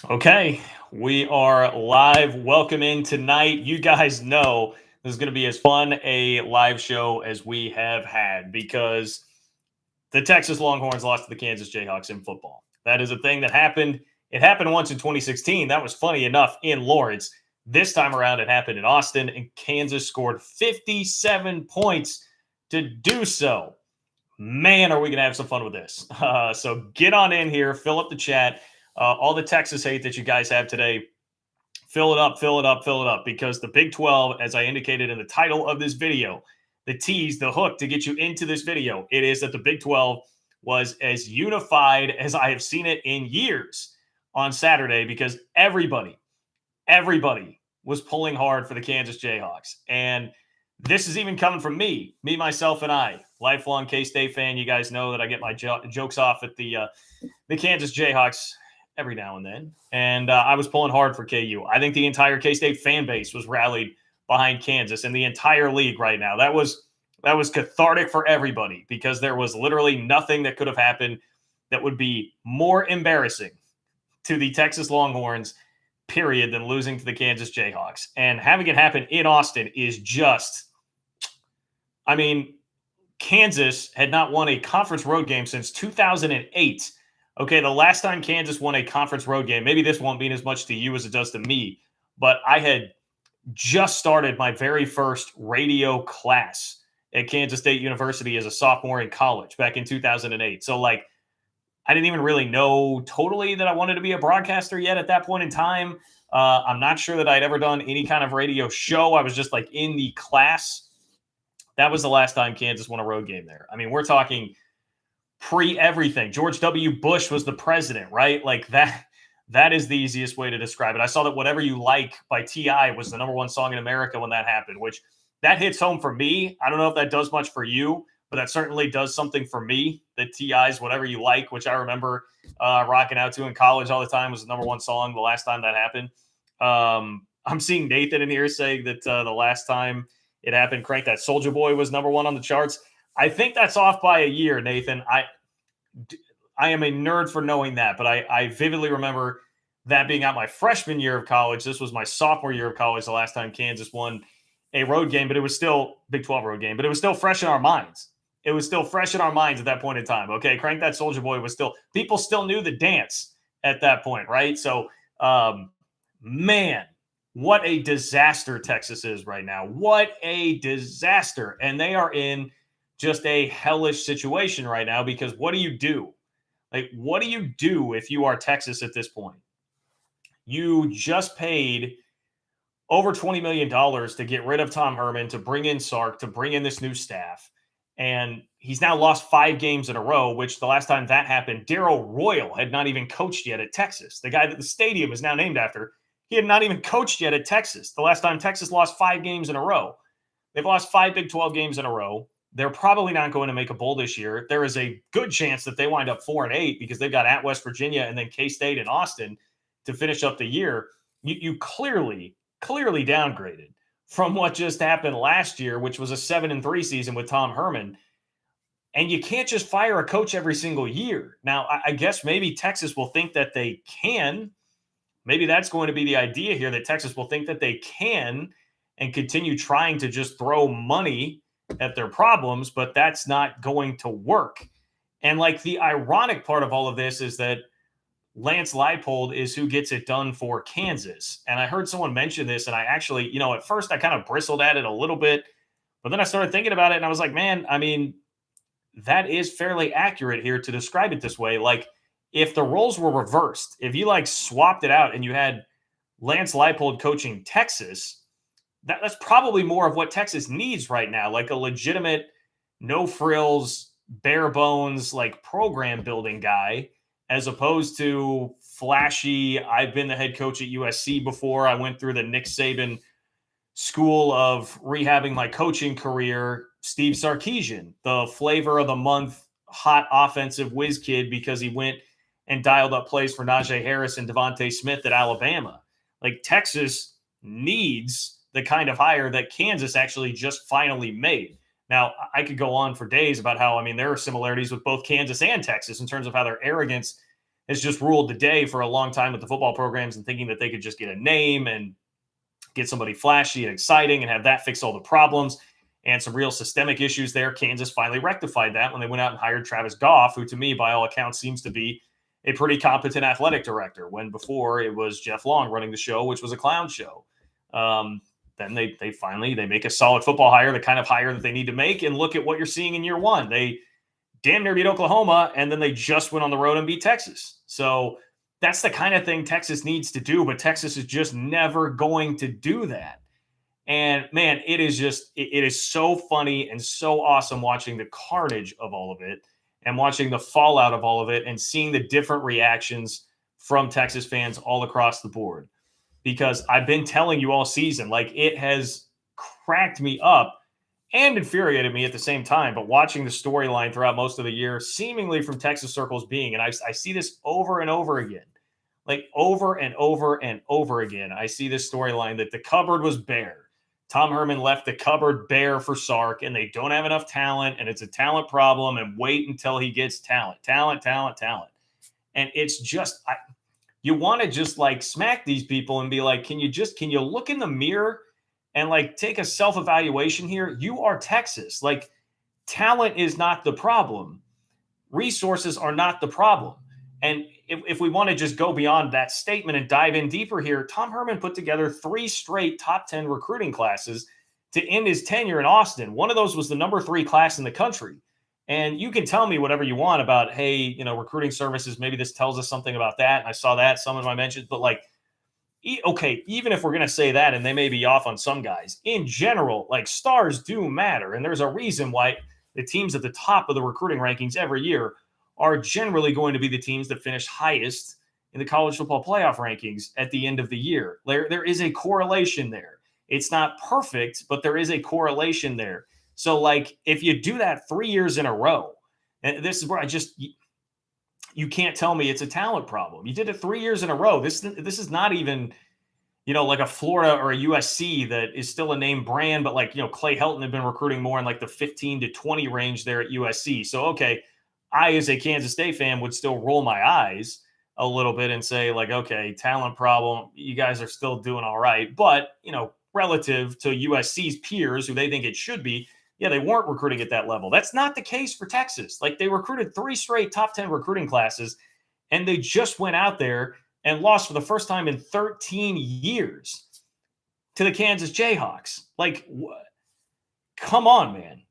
Okay, we are live. Welcome in tonight. You guys know this is going to be as fun a live show as we have had because the Texas Longhorns lost to the Kansas Jayhawks in football. That is a thing that happened. It happened once in 2016. That was funny enough in Lawrence. This time around, it happened in Austin, and Kansas scored 57 points to do so. Man, are we going to have some fun with this. So get on in here, fill up the chat. All the Texas hate that you guys have today, fill it up, fill it up, fill it up, because the Big 12, as I indicated in the title of this video, the tease, the hook to get you into this video, it is that the Big 12 was as unified as I have seen it in years on Saturday because everybody was pulling hard for the Kansas Jayhawks. And this is even coming from me, myself, and I, lifelong K-State fan. You guys know that I get my jokes off at the Kansas Jayhawks every now and then. And I was pulling hard for KU. I think the entire K-State fan base was rallied behind Kansas and the entire league right now. That was cathartic for everybody because there was literally nothing that could have happened that would be more embarrassing to the Texas Longhorns, period, than losing to the Kansas Jayhawks. And having it happen in Austin is just, I mean, Kansas had not won a conference road game since 2008. Okay, the last time Kansas won a conference road game, maybe this won't mean as much to you as it does to me, but I had just started my very first radio class at Kansas State University as a sophomore in college back in 2008. So, I didn't even really know totally that I wanted to be a broadcaster yet at that point in time. I'm not sure that I'd ever done any kind of radio show. I was just in the class. That was the last time Kansas won a road game there. I mean, we're talking pre-everything. George W. Bush was the president, right? That is the easiest way to describe it. I saw that Whatever You Like by T.I. was the number one song in America when that happened, which that hits home for me. I don't know if that does much for you, but that certainly does something for me. That T.I.'s Whatever You Like, which I remember rocking out to in college all the time, was the number one song the last time that happened. I'm seeing Nathan in here saying that the last time it happened, Crank That Soldier Boy was number one on the charts. I think that's off by a year, Nathan. I am a nerd for knowing that, but I vividly remember that being out my freshman year of college. This was my sophomore year of college, the last time Kansas won a road game, but it was still Big 12 road game, but it was still fresh in our minds. It was still fresh in our minds at that point in time. Okay, Crank That Soldier Boy was still, people still knew the dance at that point, right? So, man, what a disaster Texas is right now. What a disaster. And they are in just a hellish situation right now because what do you do? What do you do if you are Texas at this point? You just paid over $20 million to get rid of Tom Herman, to bring in Sark, to bring in this new staff. And he's now lost 5 games in a row, which the last time that happened, Darrell Royal had not even coached yet at Texas. The guy that the stadium is now named after, he had not even coached yet at Texas. The last time Texas lost 5 games in a row. They've lost 5 Big 12 games in a row. They're probably not going to make a bowl this year. There is a good chance that they wind up 4-8 because they've got at West Virginia and then K-State and Austin to finish up the year. You clearly downgraded from what just happened last year, which was a 7-3 season with Tom Herman. And you can't just fire a coach every single year. Now, I guess maybe Texas will think that they can. Maybe that's going to be the idea here, that Texas will think that they can and continue trying to just throw money at their problems, but that's not going to work. And the ironic part of all of this is that Lance Leipold is who gets it done for Kansas. And I heard someone mention this, and I actually, at first I kind of bristled at it a little bit, but then I started thinking about it, and I was like, man, I mean, that is fairly accurate here to describe it this way. If the roles were reversed, if you swapped it out and you had Lance Leipold coaching Texas, that's probably more of what Texas needs right now, a legitimate, no frills, bare bones, program building guy, as opposed to flashy, I've been the head coach at USC before. I went through the Nick Saban school of rehabbing my coaching career, Steve Sarkisian, the flavor of the month, hot offensive whiz kid because he went and dialed up plays for Najee Harris and Devontae Smith at Alabama. Texas needs the kind of hire that Kansas actually just finally made. Now, I could go on for days about how, there are similarities with both Kansas and Texas in terms of how their arrogance has just ruled the day for a long time with the football programs and thinking that they could just get a name and get somebody flashy and exciting and have that fix all the problems and some real systemic issues there. Kansas finally rectified that when they went out and hired Travis Goff, who to me, by all accounts, seems to be a pretty competent athletic director, when before it was Jeff Long running the show, which was a clown show. Then they finally make a solid football hire, the kind of hire that they need to make, and look at what you're seeing in year one. They damn near beat Oklahoma, and then they just went on the road and beat Texas. So that's the kind of thing Texas needs to do, but Texas is just never going to do that. And man, it is so funny and so awesome watching the carnage of all of it and watching the fallout of all of it and seeing the different reactions from Texas fans all across the board. Because I've been telling you all season, like, it has cracked me up and infuriated me at the same time. But watching the storyline throughout most of the year, seemingly from Texas circles being, and I see this over and over again, like over and over and over again, I see this storyline that the cupboard was bare. Tom Herman left the cupboard bare for Sark, and they don't have enough talent, and it's a talent problem, and wait until he gets talent. And it's just, you want to just like smack these people and be like, can you look in the mirror and like take a self-evaluation here? You are Texas. Like, talent is not the problem. Resources are not the problem. And if we want to just go beyond that statement and dive in deeper here, Tom Herman put together 3 straight top 10 recruiting classes to end his tenure in Austin. One of those was the number 3 class in the country. And you can tell me whatever you want about, hey, recruiting services, maybe this tells us something about that. And I saw that, some of my mentions, but like, okay, even if we're going to say that, and they may be off on some guys, in general, like, stars do matter. And there's a reason why the teams at the top of the recruiting rankings every year are generally going to be the teams that finish highest in the college football playoff rankings at the end of the year. There is a correlation there. It's not perfect, but there is a correlation there. So, like, if you do that 3 years in a row, and this is where you can't tell me it's a talent problem. You did it 3 years in a row. This is not even, like a Florida or a USC that is still a name brand, but like, Clay Helton had been recruiting more in like the 15 to 20 range there at USC. So, okay, I, as a Kansas State fan, would still roll my eyes a little bit and say, like, okay, talent problem, you guys are still doing all right. But, relative to USC's peers, who they think it should be, yeah, they weren't recruiting at that level. That's not the case for Texas. Like, they recruited 3 straight top 10 recruiting classes, and they just went out there and lost for the first time in 13 years to the Kansas Jayhawks. Like, come on, man.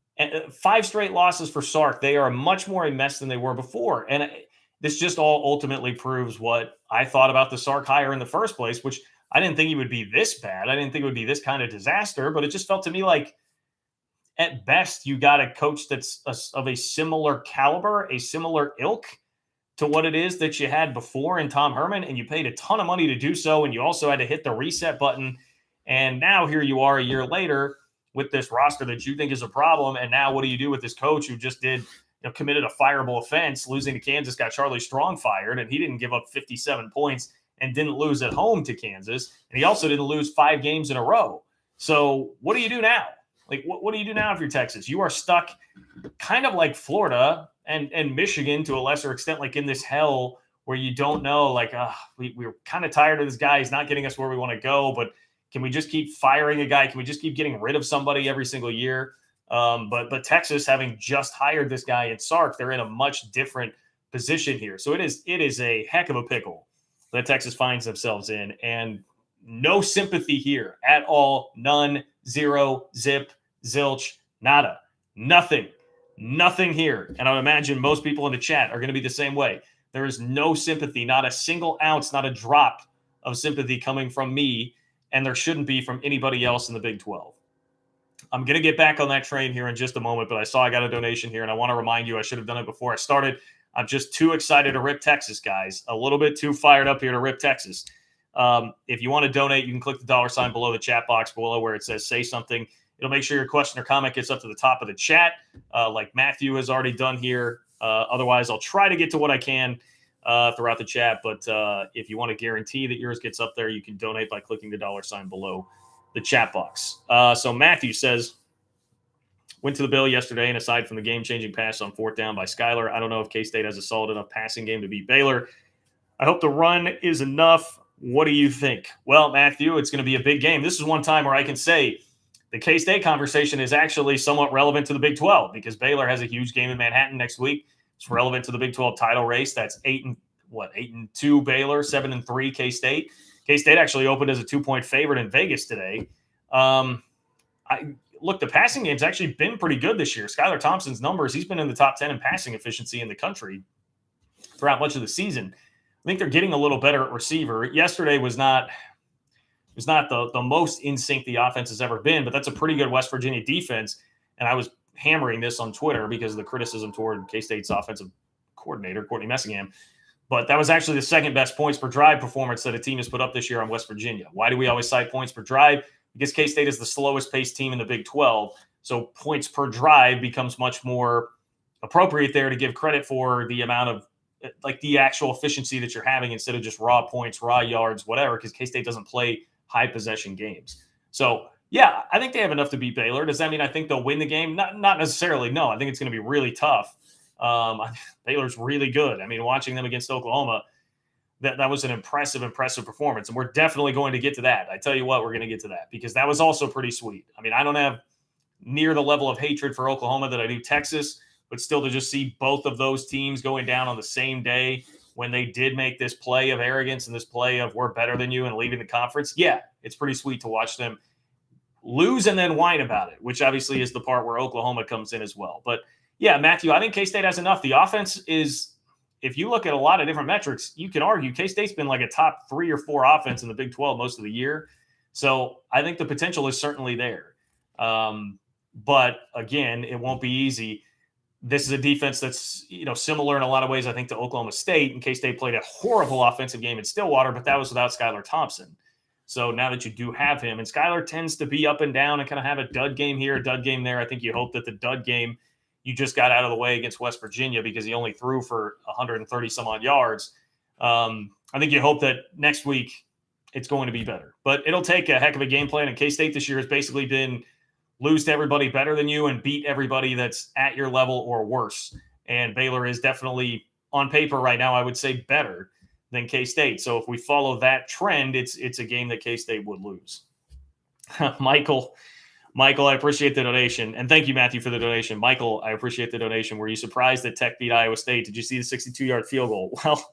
5 straight losses for Sark. They are much more a mess than they were before. And this just all ultimately proves what I thought about the Sark hire in the first place, which I didn't think he would be this bad. I didn't think it would be this kind of disaster, but it just felt to me like, at best, you got a coach that's of a similar caliber, a similar ilk to what it is that you had before in Tom Herman, and you paid a ton of money to do so, and you also had to hit the reset button. And now here you are a year later with this roster that you think is a problem. And now what do you do with this coach who just committed a fireable offense, losing to Kansas, got Charlie Strong fired, and he didn't give up 57 points and didn't lose at home to Kansas. And he also didn't lose 5 games in a row. So what do you do now? Like, what do you do now if you're Texas? You are stuck kind of like Florida and Michigan to a lesser extent, like in this hell where you don't know, like, we're kind of tired of this guy. He's not getting us where we want to go, but can we just keep firing a guy? Can we just keep getting rid of somebody every single year? But Texas, having just hired this guy in Sark, they're in a much different position here. So it is a heck of a pickle that Texas finds themselves in, and no sympathy here at all. None, zero, zip, zilch, nada, nothing here. And I would imagine most people in the chat are going to be the same way. There is no sympathy, not a single ounce, not a drop of sympathy coming from me, and there shouldn't be from anybody else in the Big 12. I'm going to get back on that train here in just a moment, but I saw I got a donation here, and I want to remind you I should have done it before I started. I'm just too excited to rip Texas, guys. A little bit too fired up here to rip Texas. If you want to donate, you can click the $sign below the chat box below where it says say something. It'll make sure your question or comment gets up to the top of the chat, like Matthew has already done here. Otherwise, I'll try to get to what I can throughout the chat. But if you want to guarantee that yours gets up there, you can donate by clicking the $sign below the chat box. So Matthew says, went to the Bill yesterday, and aside from the game-changing pass on 4th down by Skyler, I don't know if K-State has a solid enough passing game to beat Baylor. I hope the run is enough. What do you think? Well, Matthew, it's going to be a big game. This is one time where I can say the K-State conversation is actually somewhat relevant to the Big 12 because Baylor has a huge game in Manhattan next week. It's relevant to the Big 12 title race. That's 8-2 Baylor, 7-3 K-State. K-State actually opened as a 2-point favorite in Vegas today. Look, the passing game's actually been pretty good this year. Skylar Thompson's numbers, he's been in the top 10 in passing efficiency in the country throughout much of the season. I think they're getting a little better at receiver. Yesterday was not the most in sync the offense has ever been, but that's a pretty good West Virginia defense. And I was hammering this on Twitter because of the criticism toward K-State's offensive coordinator, Courtney Messingham. But that was actually the second best points per drive performance that a team has put up this year on West Virginia. Why do we always cite points per drive? Because K-State is the slowest paced team in the Big 12. So points per drive becomes much more appropriate there to give credit for the amount of like the actual efficiency that you're having instead of just raw points, raw yards, whatever, because K-State doesn't play high possession games. So, yeah, I think they have enough to beat Baylor. Does that mean I think they'll win the game? Not necessarily. No, I think it's going to be really tough. Baylor's really good. I mean, watching them against Oklahoma, that was an impressive performance. And we're definitely going to get to that. I tell you what, we're going to get to that because that was also pretty sweet. I mean, I don't have near the level of hatred for Oklahoma that I do Texas, but still to just see both of those teams going down on the same day when they did make this play of arrogance and this play of we're better than you and leaving the conference. Yeah, it's pretty sweet to watch them lose and then whine about it, which obviously is the part where Oklahoma comes in as well. But yeah, Matthew, I think K-State has enough. The offense is, if you look at a lot of different metrics, you can argue K-State's been like a top 3 or 4 offense in the Big 12 most of the year. So I think the potential is certainly there. But again, it won't be easy. This is a defense that's, similar in a lot of ways, I think, to Oklahoma State. And K-State played a horrible offensive game in Stillwater, but that was without Skylar Thompson. So now that you do have him, and Skylar tends to be up and down and kind of have a dud game here, a dud game there. I think you hope that the dud game you just got out of the way against West Virginia because he only threw for 130 some odd yards. I think you hope that next week it's going to be better. But it'll take a heck of a game plan. And K-State this year has basically been lose to everybody better than you and beat everybody that's at your level or worse. And Baylor is definitely, on paper right now, I would say better than K-State. So if we follow that trend, it's a game that K-State would lose. Michael, I appreciate the donation. And thank you, Matthew, for the donation. Michael, I appreciate the donation. Were you surprised that Tech beat Iowa State? Did you see the 62-yard field goal? Well,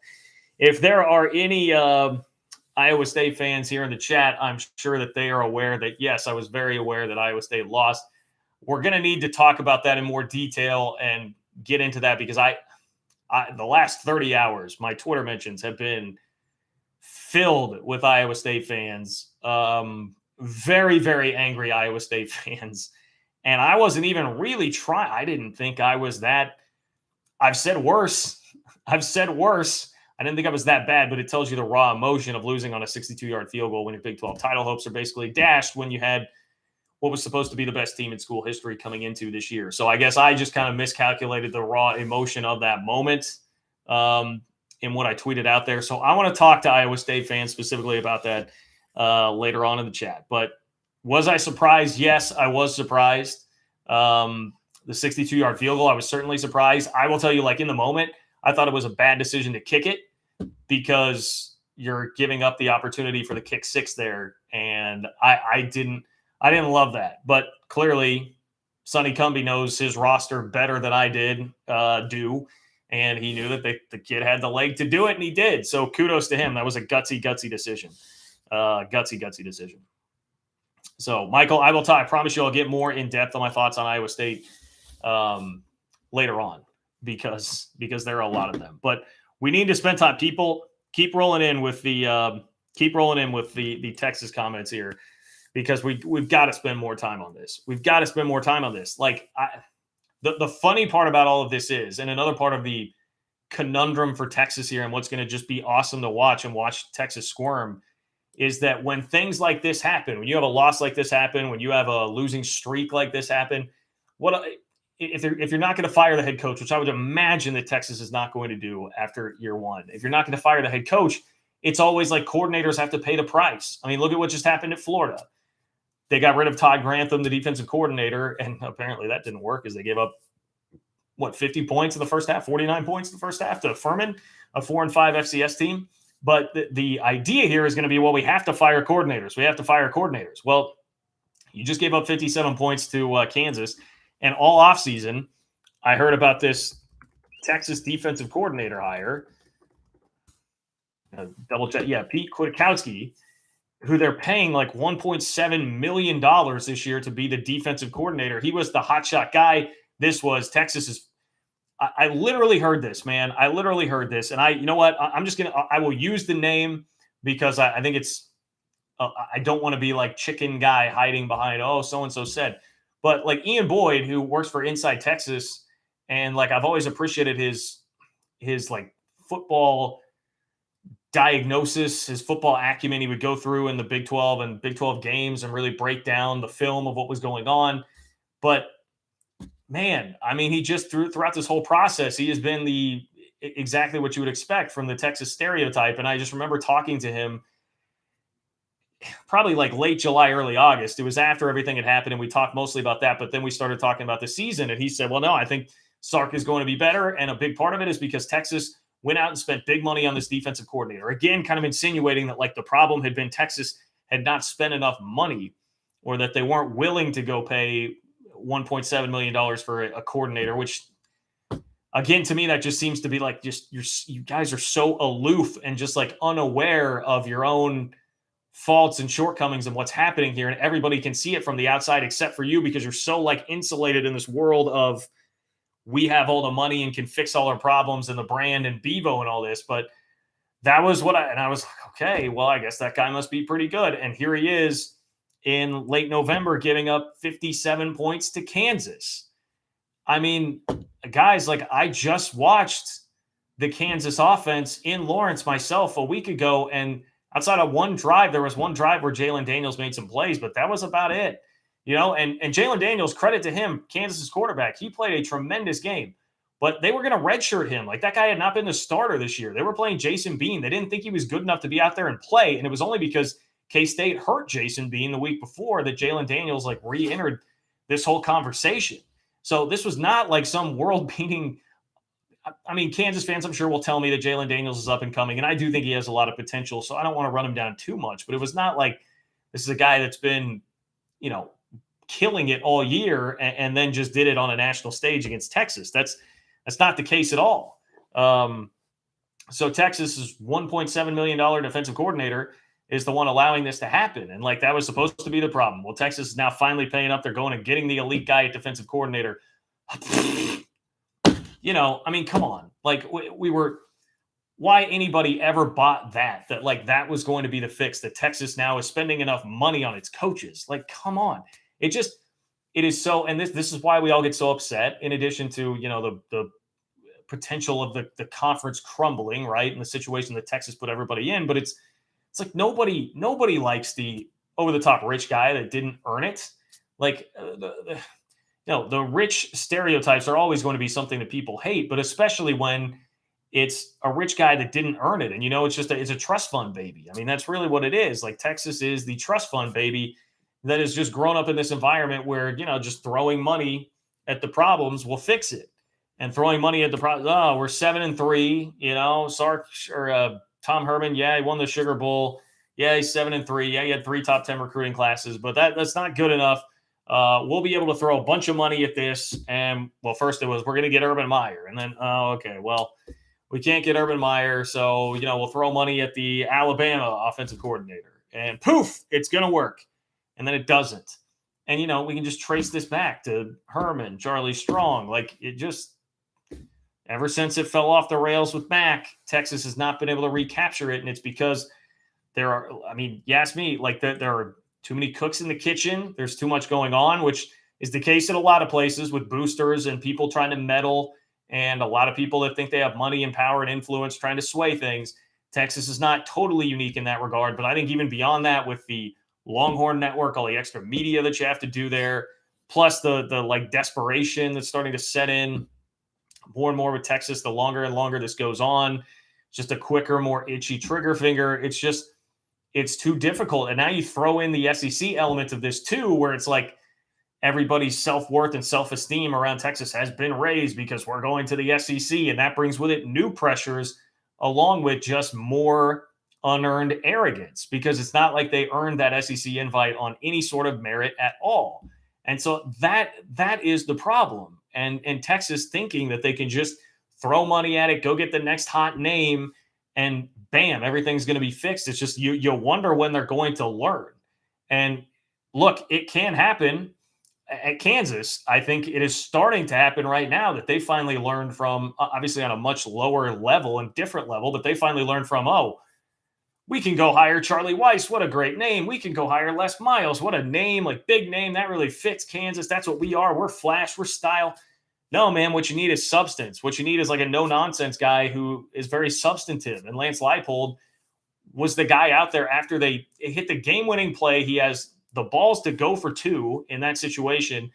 if there are any Iowa State fans here in the chat, I'm sure that they are aware that, yes, I was very aware that Iowa State lost. We're going to need to talk about that in more detail and get into that because the last 30 hours, my Twitter mentions have been filled with Iowa State fans, very, very angry Iowa State fans. And I wasn't even really trying. I didn't think I was that. I've said worse. I didn't think I was that bad, but it tells you the raw emotion of losing on a 62-yard field goal when your Big 12 title hopes are basically dashed when you had what was supposed to be the best team in school history coming into this year. So I guess I just kind of miscalculated the raw emotion of that moment in what I tweeted out there. So I want to talk to Iowa State fans specifically about that later on in the chat. But was I surprised? Yes, I was surprised. The 62-yard field goal, I was certainly surprised. I will tell you, like in the moment, I thought it was a bad decision to kick it because you're giving up the opportunity for the kick 6 there. And I didn't love that. But clearly, Sonny Cumbie knows his roster better than I did do. And he knew that the kid had the leg to do it, and he did. So kudos to him. That was a gutsy decision. Gutsy decision. So, Michael, I promise you I'll get more in depth on my thoughts on Iowa State later on. Because there are a lot of them, but we need to spend time. People keep rolling in with the Texas comments here because we've got to spend more time on this. Like the funny part about all of this is, and another part of the conundrum for Texas here and what's going to just be awesome to watch Texas squirm is that when things like this happen, when you have a loss like this happen, when you have a losing streak like this happen, if you're not going to fire the head coach, which I would imagine that Texas is not going to do after year one, if you're not going to fire the head coach, it's always like coordinators have to pay the price. I mean, look at what just happened at Florida. They got rid of Todd Grantham, the defensive coordinator, and apparently that didn't work as they gave up 50 points in the first half, 49 points in the first half to Furman, a 4-5 FCS team. But the idea here is going to be, well, we have to fire coordinators. We have to fire coordinators. Well, you just gave up 57 points to Kansas. And all offseason, I heard about this Texas defensive coordinator hire. Double check. Yeah, Pete Kwiatkowski, who they're paying like $1.7 million this year to be the defensive coordinator. He was the hotshot guy. This was Texas's. I literally heard this, man. I literally heard this. And you know what? I will use the name because I think it's, I don't want to be like chicken guy hiding behind, oh, so-and-so said. But like Ian Boyd, who works for Inside Texas, and like I've always appreciated his like football diagnosis, his football acumen. He would go through in the Big 12 and Big 12 games and really break down the film of what was going on. But man, I mean, he just throughout this whole process, he has been exactly what you would expect from the Texas stereotype. And I just remember talking to him probably like late July, early August. It was after everything had happened, and we talked mostly about that. But then we started talking about the season, and he said, well, no, I think Sark is going to be better. And a big part of it is because Texas went out and spent big money on this defensive coordinator. Again, kind of insinuating that like the problem had been Texas had not spent enough money, or that they weren't willing to go pay $1.7 million for a coordinator, which again, to me, that just seems to be like, just you guys are so aloof and just like unaware of your own faults and shortcomings and what's happening here. And everybody can see it from the outside except for you, because you're so like insulated in this world of, we have all the money and can fix all our problems and the brand and Bevo and all this. But that was I was like, okay, well, I guess that guy must be pretty good. And here he is in late November giving up 57 points to Kansas. I mean, guys, like I just watched the Kansas offense in Lawrence myself a week ago, and outside of one drive, there was one drive where Jalen Daniels made some plays, but that was about it. You know, and Jalen Daniels, credit to him, Kansas's quarterback, he played a tremendous game, but they were going to redshirt him. Like that guy had not been the starter this year. They were playing Jason Bean. They didn't think he was good enough to be out there and play. And it was only because K-State hurt Jason Bean the week before that Jalen Daniels like re-entered this whole conversation. So this was not like some world-beating. I mean, Kansas fans, I'm sure, will tell me that Jalen Daniels is up and coming, and I do think he has a lot of potential, so I don't want to run him down too much. But it was not like this is a guy that's been, you know, killing it all year and then just did it on a national stage against Texas. That's not the case at all. So Texas's $1.7 million defensive coordinator is the one allowing this to happen. And like, that was supposed to be the problem. Well, Texas is now finally paying up. They're going and getting the elite guy at defensive coordinator. You know, I mean, come on. Like we were, why anybody ever bought that like that was going to be the fix, that Texas now is spending enough money on its coaches. Like, come on. It is so, and this is why we all get so upset, in addition to, you know, the potential of the conference crumbling, right? And the situation that Texas put everybody in. But it's like nobody likes the over-the-top rich guy that didn't earn it. Like, the rich stereotypes are always going to be something that people hate, but especially when it's a rich guy that didn't earn it. And, you know, it's a trust fund baby. I mean, that's really what it is. Like, Texas is the trust fund baby that has just grown up in this environment where, you know, just throwing money at the problems will fix it. And throwing money at the problems, oh, we're 7-3, you know, Sark or Tom Herman, yeah, he won the Sugar Bowl. Yeah, he's 7-3. Yeah, he had 3 top 10 recruiting classes, but that's not good enough. We'll be able to throw a bunch of money at this. And, well, first it was, we're going to get Urban Meyer. And then, oh, okay, well, we can't get Urban Meyer, so, you know, we'll throw money at the Alabama offensive coordinator. And poof, it's going to work. And then it doesn't. And, you know, we can just trace this back to Herman, Charlie Strong. Like, it just, ever since it fell off the rails with Mac, Texas has not been able to recapture it. And it's because there are, I mean, you ask me, like, there are too many cooks in the kitchen. There's too much going on, which is the case in a lot of places with boosters and people trying to meddle, and a lot of people that think they have money and power and influence trying to sway things. Texas is not totally unique in that regard. But I think even beyond that, with the Longhorn Network, all the extra media that you have to do there, plus the like desperation that's starting to set in more and more with Texas, the longer and longer this goes on, just a quicker, more itchy trigger finger. It's too difficult. And now you throw in the SEC element of this too, where it's like everybody's self-worth and self-esteem around Texas has been raised because we're going to the SEC, and that brings with it new pressures along with just more unearned arrogance, because it's not like they earned that SEC invite on any sort of merit at all. And so that is the problem. And Texas thinking that they can just throw money at it, go get the next hot name, and bam, everything's going to be fixed. It's just you wonder when they're going to learn. And look, it can happen at Kansas. I think it is starting to happen right now that they finally learned from, obviously on a much lower level and different level, but they finally learned from, oh, we can go hire Charlie Weiss. What a great name. We can go hire Les Miles. What a name, like big name. That really fits Kansas. That's what we are. We're flash. We're style. No, man, what you need is substance. What you need is like a no-nonsense guy who is very substantive. And Lance Leipold was the guy out there after they hit the game-winning play. He has the balls to go for two in that situation.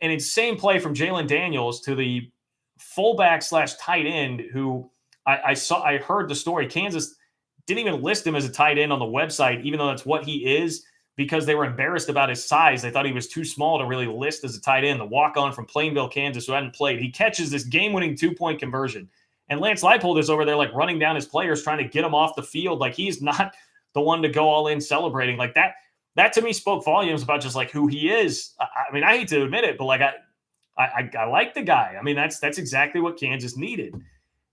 An insane play from Jalen Daniels to the fullback / tight end who I heard the story. Kansas didn't even list him as a tight end on the website, even though that's what he is, because they were embarrassed about his size. They thought he was too small to really list as a tight end. The walk-on from Plainville, Kansas, who hadn't played. He catches this game-winning 2-point conversion. And Lance Leipold is over there like running down his players, trying to get him off the field. Like he's not the one to go all in celebrating. Like that to me spoke volumes about just like who he is. I mean, I hate to admit it, but like I like the guy. I mean, that's exactly what Kansas needed.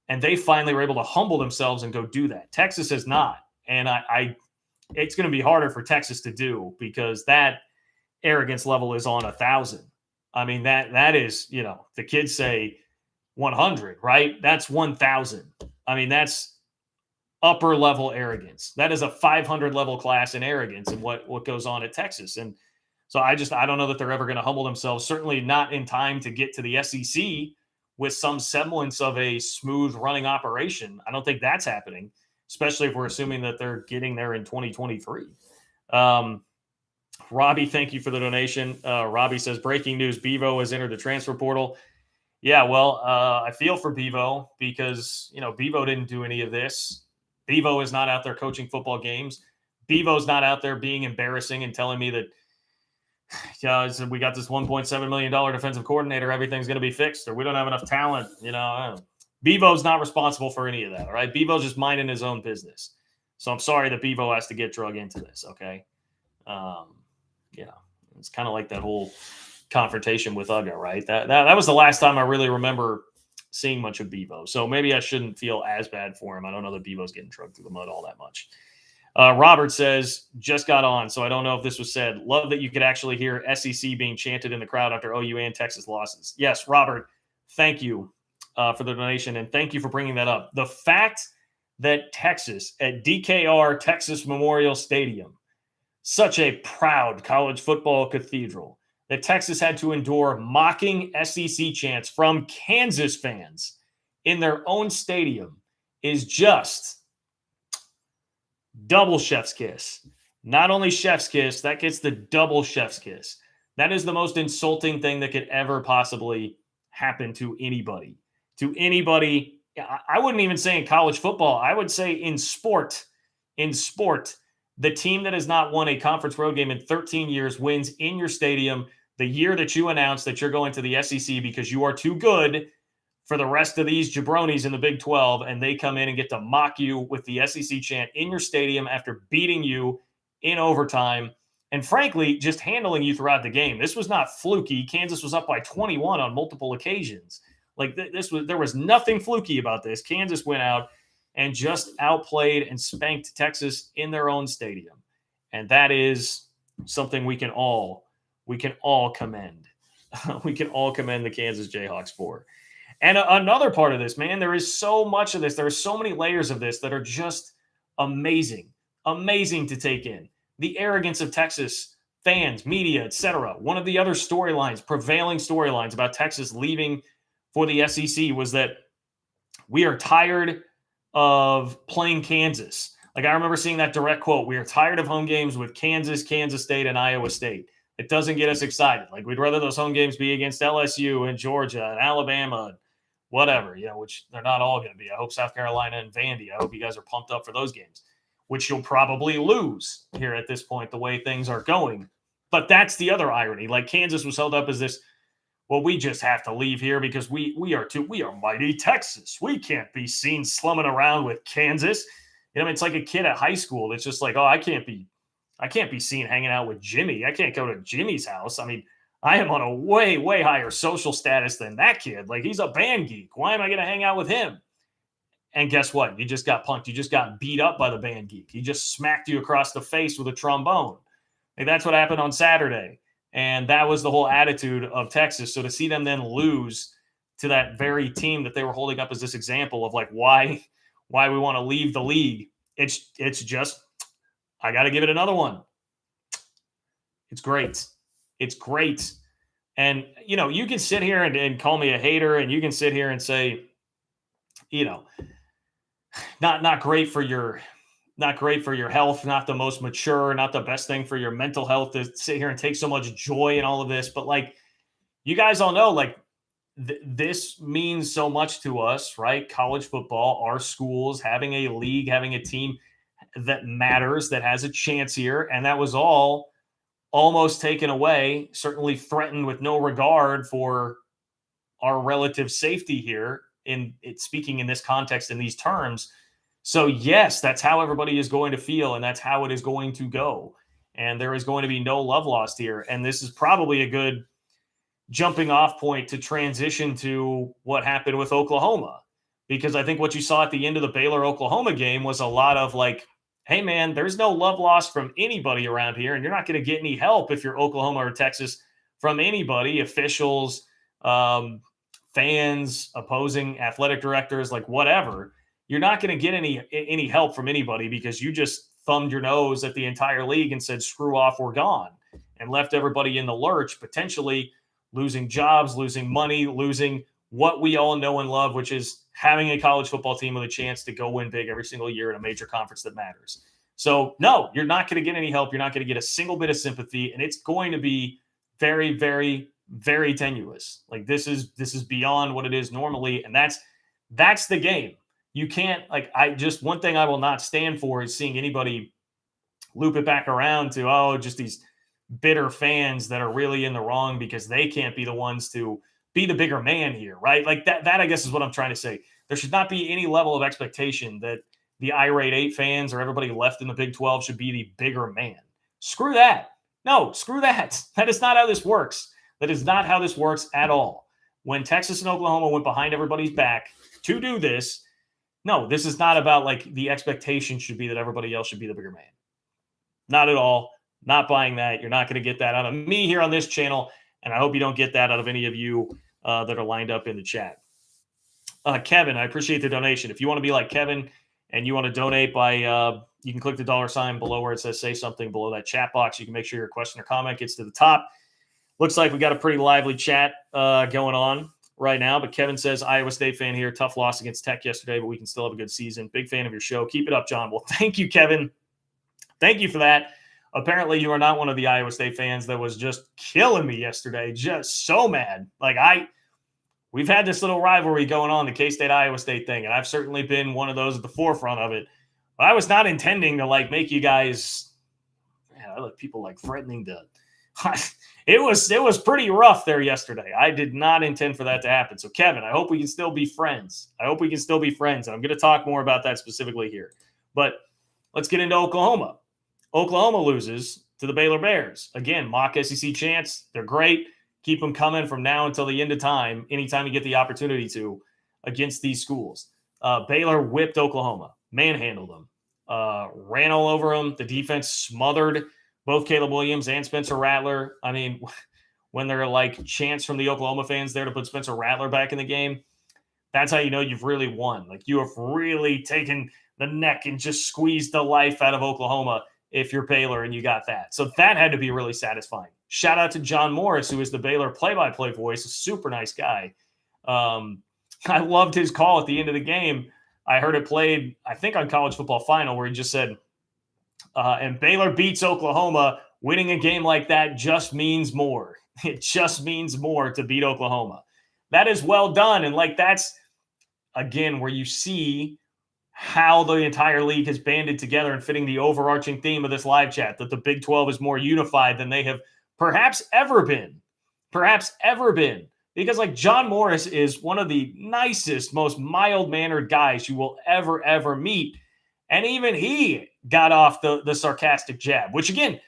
And they finally were able to humble themselves and go do that. Texas has not. And it's going to be harder for Texas to do, because that arrogance level is on 1,000. I mean, that is, the kids say 100, right? That's 1,000. I mean, that's upper level arrogance. That is a 500 level class in arrogance and what goes on at Texas. And so I don't know that they're ever going to humble themselves. Certainly not in time to get to the SEC with some semblance of a smooth running operation. I don't think that's happening, especially if we're assuming that they're getting there in 2023. Robbie, thank you for the donation. Robbie says, breaking news, Bevo has entered the transfer portal. Yeah, well, I feel for Bevo because, Bevo didn't do any of this. Bevo is not out there coaching football games. Bevo's not out there being embarrassing and telling me that, we got this $1.7 million defensive coordinator, everything's going to be fixed, or we don't have enough talent. Bevo's not responsible for any of that. All right. Bevo's just minding his own business. So I'm sorry that Bevo has to get drug into this. Okay. It's kind of like that whole confrontation with Uga, right? That was the last time I really remember seeing much of Bevo. So maybe I shouldn't feel as bad for him. I don't know that Bevo's getting drugged through the mud all that much. Robert says, just got on, so I don't know if this was said. Love that you could actually hear SEC being chanted in the crowd after OU and Texas losses. Yes, Robert, thank you for the donation, and thank you for bringing that up. The fact that Texas, at DKR Texas Memorial Stadium, such a proud college football cathedral, that Texas had to endure mocking SEC chants from Kansas fans in their own stadium is just double chef's kiss. Not only chef's kiss, that gets the double chef's kiss. That is the most insulting thing that could ever possibly happen to anybody. To anybody, I wouldn't even say in college football. I would say in sport. In sport, the team that has not won a conference road game in 13 years wins in your stadium the year that you announce that you're going to the SEC because you are too good for the rest of these jabronis in the Big 12, and they come in and get to mock you with the SEC chant in your stadium after beating you in overtime and, frankly, just handling you throughout the game. This was not fluky. Kansas was up by 21 on multiple occasions. Like there was nothing fluky about this. Kansas went out and just outplayed and spanked Texas in their own stadium, and that is something we can all commend. We can all commend the Kansas Jayhawks for. And another part of this, man, there is so much of this. There are so many layers of this that are just amazing to take in. The arrogance of Texas fans, media, etc. One of the other prevailing storylines about Texas leaving for the SEC was that we are tired of playing Kansas. Like I remember seeing that direct quote, we are tired of home games with Kansas, Kansas State, and Iowa State. It doesn't get us excited. Like we'd rather those home games be against LSU and Georgia and Alabama and whatever, which they're not all going to be. I hope South Carolina and Vandy. I hope you guys are pumped up for those games, which you'll probably lose here at this point, the way things are going. But that's the other irony. Like Kansas was held up as this, well, we just have to leave here because we are mighty Texas. We can't be seen slumming around with Kansas. You know, it's like a kid at high school. It's just like, oh, I can't be seen hanging out with Jimmy. I can't go to Jimmy's house. I mean, I am on a way, way higher social status than that kid. Like he's a band geek. Why am I going to hang out with him? And guess what? You just got punked. You just got beat up by the band geek. He just smacked you across the face with a trombone. Like that's what happened on Saturday. And that was the whole attitude of Texas. So to see them then lose to that very team that they were holding up as this example of like why we want to leave the league, it's just, I got to give it another one. It's great. It's great. And, you know, you can sit here and call me a hater, and you can sit here and say, you know, not great for your health, not the most mature, not the best thing for your mental health to sit here and take so much joy in all of this. But like, you guys all know, like this means so much to us, right? College football, our schools, having a league, having a team that matters, that has a chance here. And that was all almost taken away, certainly threatened with no regard for our relative safety here in it, speaking in this context, in these terms. So yes, that's how everybody is going to feel, and that's how it is going to go. And there is going to be no love lost here. And this is probably a good jumping off point to transition to what happened with Oklahoma. Because I think what you saw at the end of the Baylor-Oklahoma game was a lot of like, hey man, there's no love lost from anybody around here, and you're not going to get any help if you're Oklahoma or Texas from anybody, officials, fans, opposing athletic directors, like whatever. You're not going to get any help from anybody because you just thumbed your nose at the entire league and said, screw off, we're gone, and left everybody in the lurch, potentially losing jobs, losing money, losing what we all know and love, which is having a college football team with a chance to go win big every single year in a major conference that matters. So no, you're not going to get any help. You're not going to get a single bit of sympathy, and it's going to be very, very, very tenuous. Like this is beyond what it is normally, and that's the game. You can't, like, one thing I will not stand for is seeing anybody loop it back around to, oh, just these bitter fans that are really in the wrong because they can't be the ones to be the bigger man here, right? Like that I guess is what I'm trying to say. There should not be any level of expectation that the irate 8 fans or everybody left in the Big 12 should be the bigger man. Screw that. No, screw that. That is not how this works. That is not how this works at all. When Texas and Oklahoma went behind everybody's back to do this, no, this is not about like the expectation should be that everybody else should be the bigger man. Not at all. Not buying that. You're not going to get that out of me here on this channel. And I hope you don't get that out of any of you that are lined up in the chat. Kevin, I appreciate the donation. If you want to be like Kevin and you want to donate by, you can click the $sign below where it says say something below that chat box. You can make sure your question or comment gets to the top. Looks like we got a pretty lively chat going on right now. But Kevin says, Iowa State fan here. Tough loss against Tech yesterday, but we can still have a good season. Big fan of your show. Keep it up, John. Well, thank you, Kevin. Thank you for that. Apparently, you are not one of the Iowa State fans that was just killing me yesterday. Just so mad. Like we've had this little rivalry going on, the K-State Iowa State thing, and I've certainly been one of those at the forefront of it. But I was not intending to like make you guys, like people like threatening to. It was pretty rough there yesterday. I did not intend for that to happen. So Kevin, I hope we can still be friends. And I'm going to talk more about that specifically here. But let's get into Oklahoma. Oklahoma loses to the Baylor Bears. Again, mock SEC chance. They're great. Keep them coming from now until the end of time, anytime you get the opportunity to, against these schools. Baylor whipped Oklahoma, manhandled them, ran all over them. The defense smothered both Caleb Williams and Spencer Rattler. I mean, when there are like chants from the Oklahoma fans there to put Spencer Rattler back in the game, that's how you know you've really won. Like you have really taken the neck and just squeezed the life out of Oklahoma if you're Baylor and you got that. So that had to be really satisfying. Shout out to John Morris, who is the Baylor play-by-play voice, a super nice guy. I loved his call at the end of the game. I heard it played, I think, on College Football Final, where he just said, and Baylor beats Oklahoma. Winning a game like that just means more. It just means more to beat Oklahoma. That is well done. And like that's, again, where you see how the entire league has banded together and fitting the overarching theme of this live chat, that the Big 12 is more unified than they have perhaps ever been. Perhaps ever been. Because like John Morris is one of the nicest, most mild-mannered guys you will ever meet. And even he got off the sarcastic jab, which again,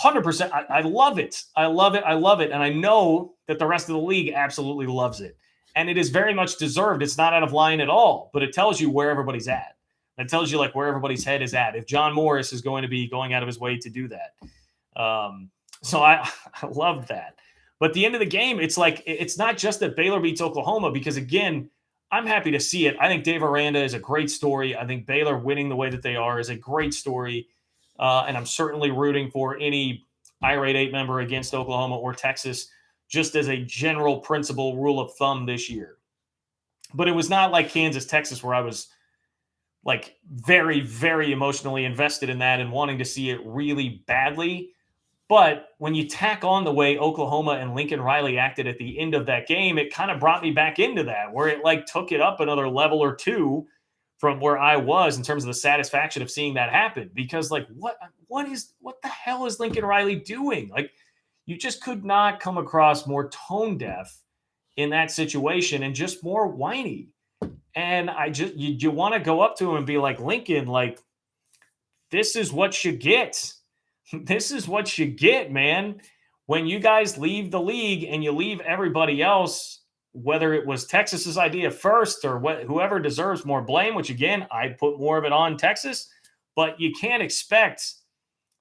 100%, I love it. I love it. I love it. And I know that the rest of the league absolutely loves it. And it is very much deserved. It's not out of line at all, but it tells you where everybody's at. It tells you like where everybody's head is at. If John Morris is going to be going out of his way to do that. So I love that. But at the end of the game, it's like, it's not just that Baylor beats Oklahoma, because again, I'm happy to see it. I think Dave Aranda is a great story. I think Baylor winning the way that they are is a great story. And I'm certainly rooting for any irate 8 member against Oklahoma or Texas, just as a general principle rule of thumb this year. But it was not like Kansas, Texas, where I was like very, very emotionally invested in that and wanting to see it really badly. But when you tack on the way Oklahoma and Lincoln Riley acted at the end of that game, it kind of brought me back into that, where it like took it up another level or two from where I was in terms of the satisfaction of seeing that happen. Because like, what the hell is Lincoln Riley doing? Like, you just could not come across more tone deaf in that situation and just more whiny. And you want to go up to him and be like, Lincoln, like, this is what you get. This is what you get, man. When you guys leave the league and you leave everybody else, whether it was Texas's idea first or whoever deserves more blame, which again, I put more of it on Texas, but you can't expect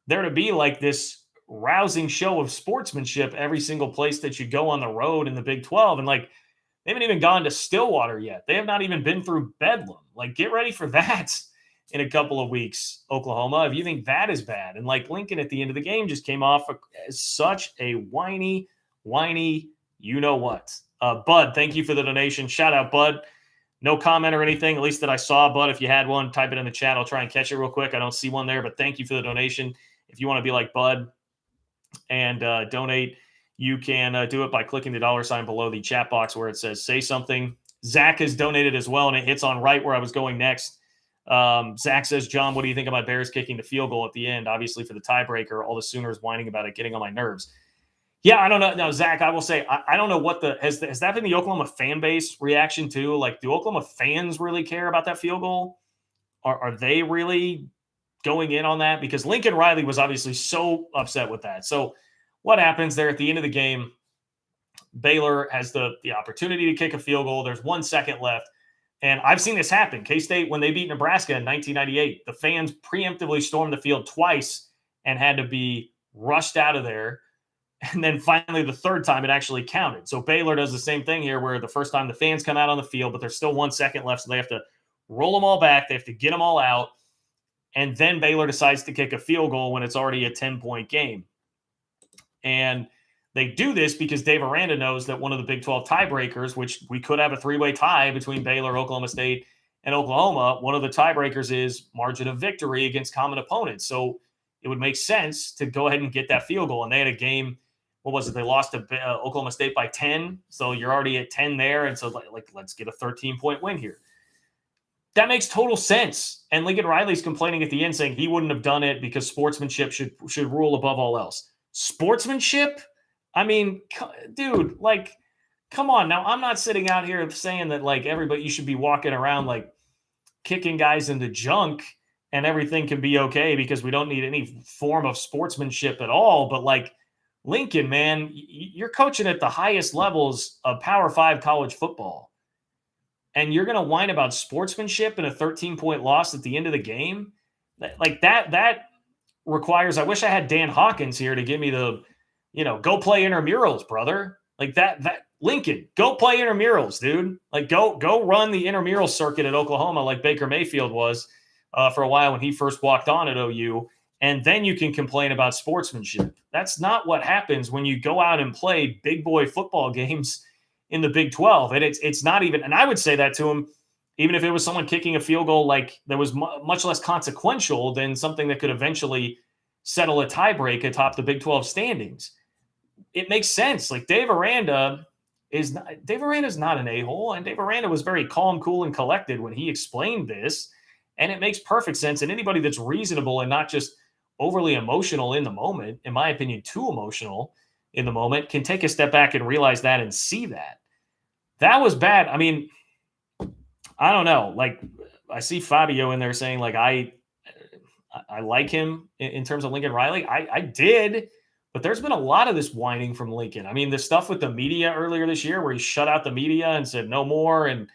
there to be like this rousing show of sportsmanship every single place that you go on the road in the Big 12. And like, they haven't even gone to Stillwater yet. They have not even been through Bedlam. Like, get ready for that in a couple of weeks, Oklahoma, if you think that is bad. And like Lincoln at the end of the game just came off as such a whiny, you know what. Bud, thank you for the donation. Shout out, Bud. No comment or anything, at least that I saw, Bud. If you had one, type it in the chat. I'll try and catch it real quick. I don't see one there, but thank you for the donation. If you want to be like Bud and donate, you can do it by clicking the $ below the chat box where it says say something. Zach has donated as well, and it hits on right where I was going next. Zach says, John, what do you think about Bears kicking the field goal at the end? Obviously for the tiebreaker, all the Sooners whining about it, getting on my nerves. Yeah, I don't know. No, Zach, I will say, I don't know what has that been the Oklahoma fan base reaction too? Like, do Oklahoma fans really care about that field goal? Are they really going in on that? Because Lincoln Riley was obviously so upset with that. So what happens there at the end of the game? Baylor has the opportunity to kick a field goal. There's 1 second left. And I've seen this happen. K-State, when they beat Nebraska in 1998, the fans preemptively stormed the field twice and had to be rushed out of there. And then finally, the third time, it actually counted. So Baylor does the same thing here, where the first time the fans come out on the field, but there's still 1 second left, so they have to roll them all back. They have to get them all out. And then Baylor decides to kick a field goal when it's already a 10-point game. And they do this because Dave Aranda knows that one of the Big 12 tiebreakers, which we could have a 3-way tie between Baylor, Oklahoma State, and Oklahoma, one of the tiebreakers is margin of victory against common opponents. So it would make sense to go ahead and get that field goal. And they had a game, what was it? They lost to Oklahoma State by 10. So you're already at 10 there. And so like let's get a 13-point win here. That makes total sense. And Lincoln Riley's complaining at the end saying he wouldn't have done it because sportsmanship should rule above all else. Sportsmanship? I mean, dude, like, come on. Now, I'm not sitting out here saying that, like, you should be walking around, like, kicking guys in the junk and everything can be okay because we don't need any form of sportsmanship at all. But, like, Lincoln, man, you're coaching at the highest levels of Power 5 college football. And you're going to whine about sportsmanship in a 13-point loss at the end of the game? Like, that requires – I wish I had Dan Hawkins here to give me the – go play intramurals, brother. Like that Lincoln, go play intramurals, dude. Like go run the intramural circuit at Oklahoma like Baker Mayfield was for a while when he first walked on at OU. And then you can complain about sportsmanship. That's not what happens when you go out and play big boy football games in the Big 12. And it's not even, and I would say that to him, even if it was someone kicking a field goal like that was much less consequential than something that could eventually settle a tiebreak atop the Big 12 standings. It makes sense. Like Dave Aranda is not an a-hole, and Dave Aranda was very calm, cool, and collected when he explained this, and it makes perfect sense. And anybody that's reasonable and not just overly emotional in the moment, in my opinion, too emotional, in the moment can take a step back and realize that and see that. That was bad. I mean, I don't know. Like, I see Fabio in there saying, like, I like him in terms of Lincoln Riley. I did, but there's been a lot of this whining from Lincoln. I mean, the stuff with the media earlier this year where he shut out the media and said no more, and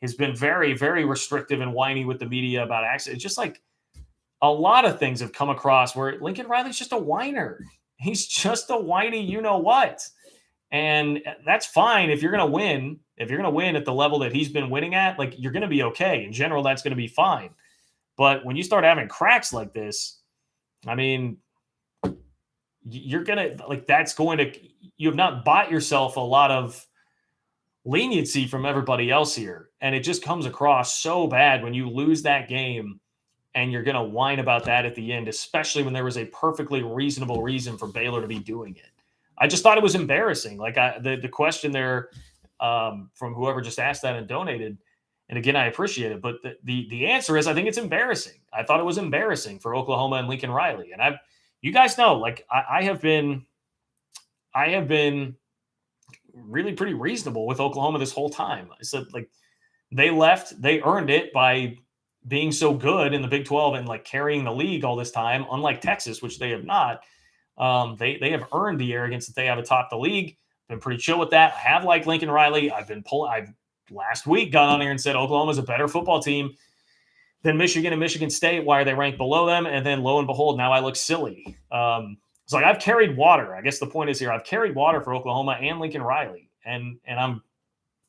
has been very, very restrictive and whiny with the media about accidents. It's just like a lot of things have come across where Lincoln Riley's just a whiner. He's just a whiny, you know what? And that's fine if you're going to win. If you're going to win at the level that he's been winning at, like, you're going to be okay. In general, that's going to be fine. But when you start having cracks like this, I mean, you're going to, like, that's going to, you have not bought yourself a lot of leniency from everybody else here. And it just comes across so bad when you lose that game and you're going to whine about that at the end, especially when there was a perfectly reasonable reason for Baylor to be doing it. I just thought it was embarrassing. Like, the question there from whoever just asked that and donated, and again, I appreciate it, but the answer is I think it's embarrassing. I thought it was embarrassing for Oklahoma and Lincoln Riley. And you guys know, like, I have been really pretty reasonable with Oklahoma this whole time. I said, like, they earned it by being so good in the Big 12 and, like, carrying the league all this time, unlike Texas, which they have not. They have earned the arrogance that they have atop the league. Been pretty chill with that. I have liked Lincoln Riley. I've last week got on here and said Oklahoma's a better football team than Michigan and Michigan State. Why are they ranked below them? And then lo and behold, now I look silly. So, like, I've carried water. I guess the point is here, I've carried water for Oklahoma and Lincoln Riley. And I'm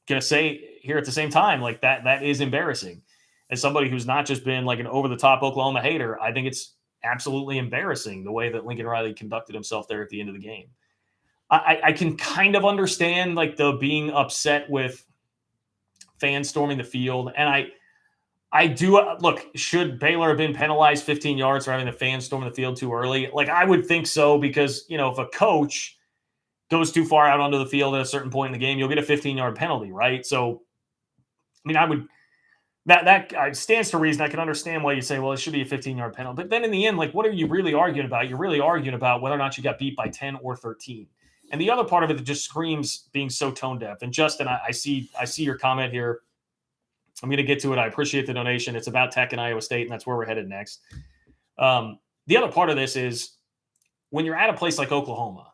going to say here at the same time, like, that is embarrassing. As somebody who's not just been like an over-the-top Oklahoma hater, I think it's absolutely embarrassing the way that Lincoln Riley conducted himself there at the end of the game. I can kind of understand, like, the being upset with fans storming the field. And I do look, should Baylor have been penalized 15 yards for having the fans storm the field too early? Like, I would think so, because, you know, if a coach goes too far out onto the field at a certain point in the game, you'll get a 15-yard penalty, right? So, I mean, I would that stands to reason. I can understand why you say, well, it should be a 15-yard penalty. But then in the end, like, what are you really arguing about? You're really arguing about whether or not you got beat by 10 or 13. And the other part of it that just screams being so tone deaf. And Justin, I see your comment here. I'm going to get to it. I appreciate the donation. It's about Tech and Iowa State, and that's where we're headed next. The other part of this is when you're at a place like Oklahoma,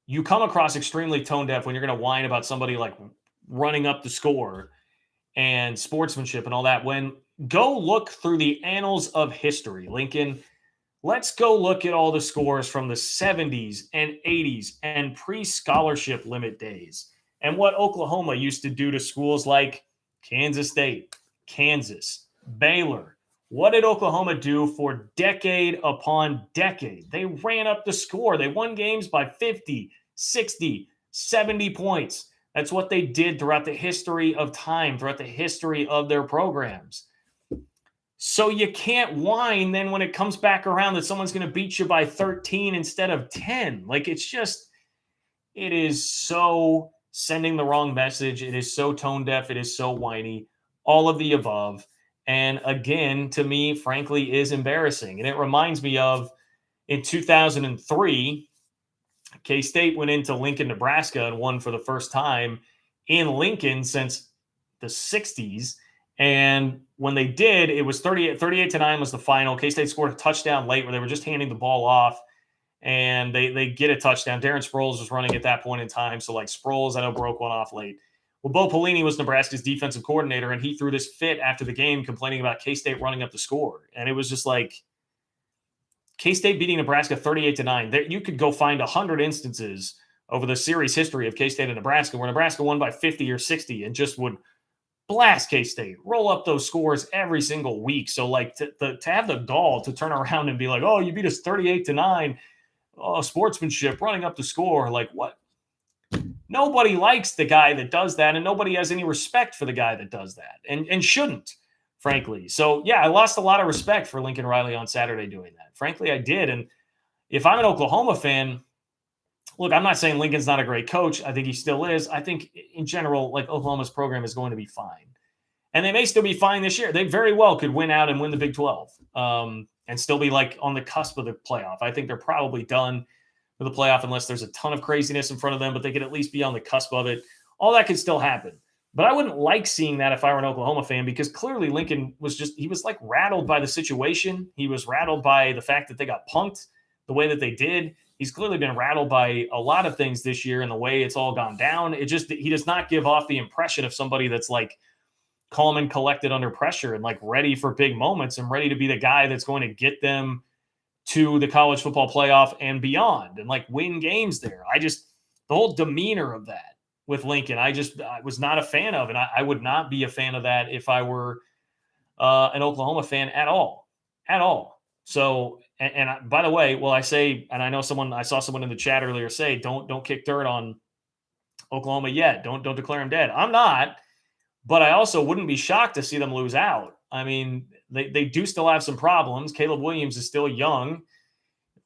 you come across extremely tone deaf when you're going to whine about somebody, like, running up the score and sportsmanship and all that. When go look through the annals of history, Lincoln, let's go look at all the scores from the 70s and 80s and pre-scholarship limit days and what Oklahoma used to do to schools like Kansas State, Kansas, Baylor. What did Oklahoma do for decade upon decade? They ran up the score. They won games by 50, 60, 70 points. That's what they did throughout the history of time, throughout the history of their programs. So you can't whine then when it comes back around that someone's going to beat you by 13 instead of 10. Like, it's just, it is so sending the wrong message. It is so tone deaf. It is so whiny. All of the above. And again, to me, frankly, is embarrassing. And it reminds me of in 2003, K-State went into Lincoln, Nebraska and won for the first time in Lincoln since the 60s. And when they did, it was 38-9 was the final. K-State scored a touchdown late where they were just handing the ball off, and they get a touchdown. Darren Sproles was running at that point in time. So, like, Sproles, I know, broke one off late. Well, Bo Pelini was Nebraska's defensive coordinator, and he threw this fit after the game complaining about K-State running up the score. And it was just like, K-State beating Nebraska 38-9. You could go find 100 instances over the series history of K-State and Nebraska where Nebraska won by 50 or 60 and just would blast K-State, roll up those scores every single week. So, like, to have the gall to turn around and be like, oh, you beat us 38-9, oh, sportsmanship, running up the score. Like, what? Nobody likes the guy that does that, and nobody has any respect for the guy that does that, and shouldn't, frankly. So, yeah, I lost a lot of respect for Lincoln Riley on Saturday doing that. Frankly, I did. And if I'm an Oklahoma fan, look, I'm not saying Lincoln's not a great coach. I think he still is. I think in general, like, Oklahoma's program is going to be fine. And they may still be fine this year. They very well could win out and win the Big 12 and still be, like, on the cusp of the playoff. I think they're probably done. for the playoff unless there's a ton of craziness in front of them, but they could at least be on the cusp of it. All that could still happen. But I wouldn't like seeing that if I were an Oklahoma fan, because clearly Lincoln he was like rattled by the situation. He was rattled by the fact that they got punked the way that they did. He's clearly been rattled by a lot of things this year and the way it's all gone down. He does not give off the impression of somebody that's like calm and collected under pressure and like ready for big moments and ready to be the guy that's going to get them to the college football playoff and beyond and like win games there. The whole demeanor of that with Lincoln, I was not a fan of, and I would not be a fan of that if I were an Oklahoma fan at all. So, and by the way, I say, and I saw someone in the chat earlier say, don't kick dirt on Oklahoma yet. Don't declare them dead. I'm not, but I also wouldn't be shocked to see them lose out. I mean, they do still have some problems. Caleb Williams is still young,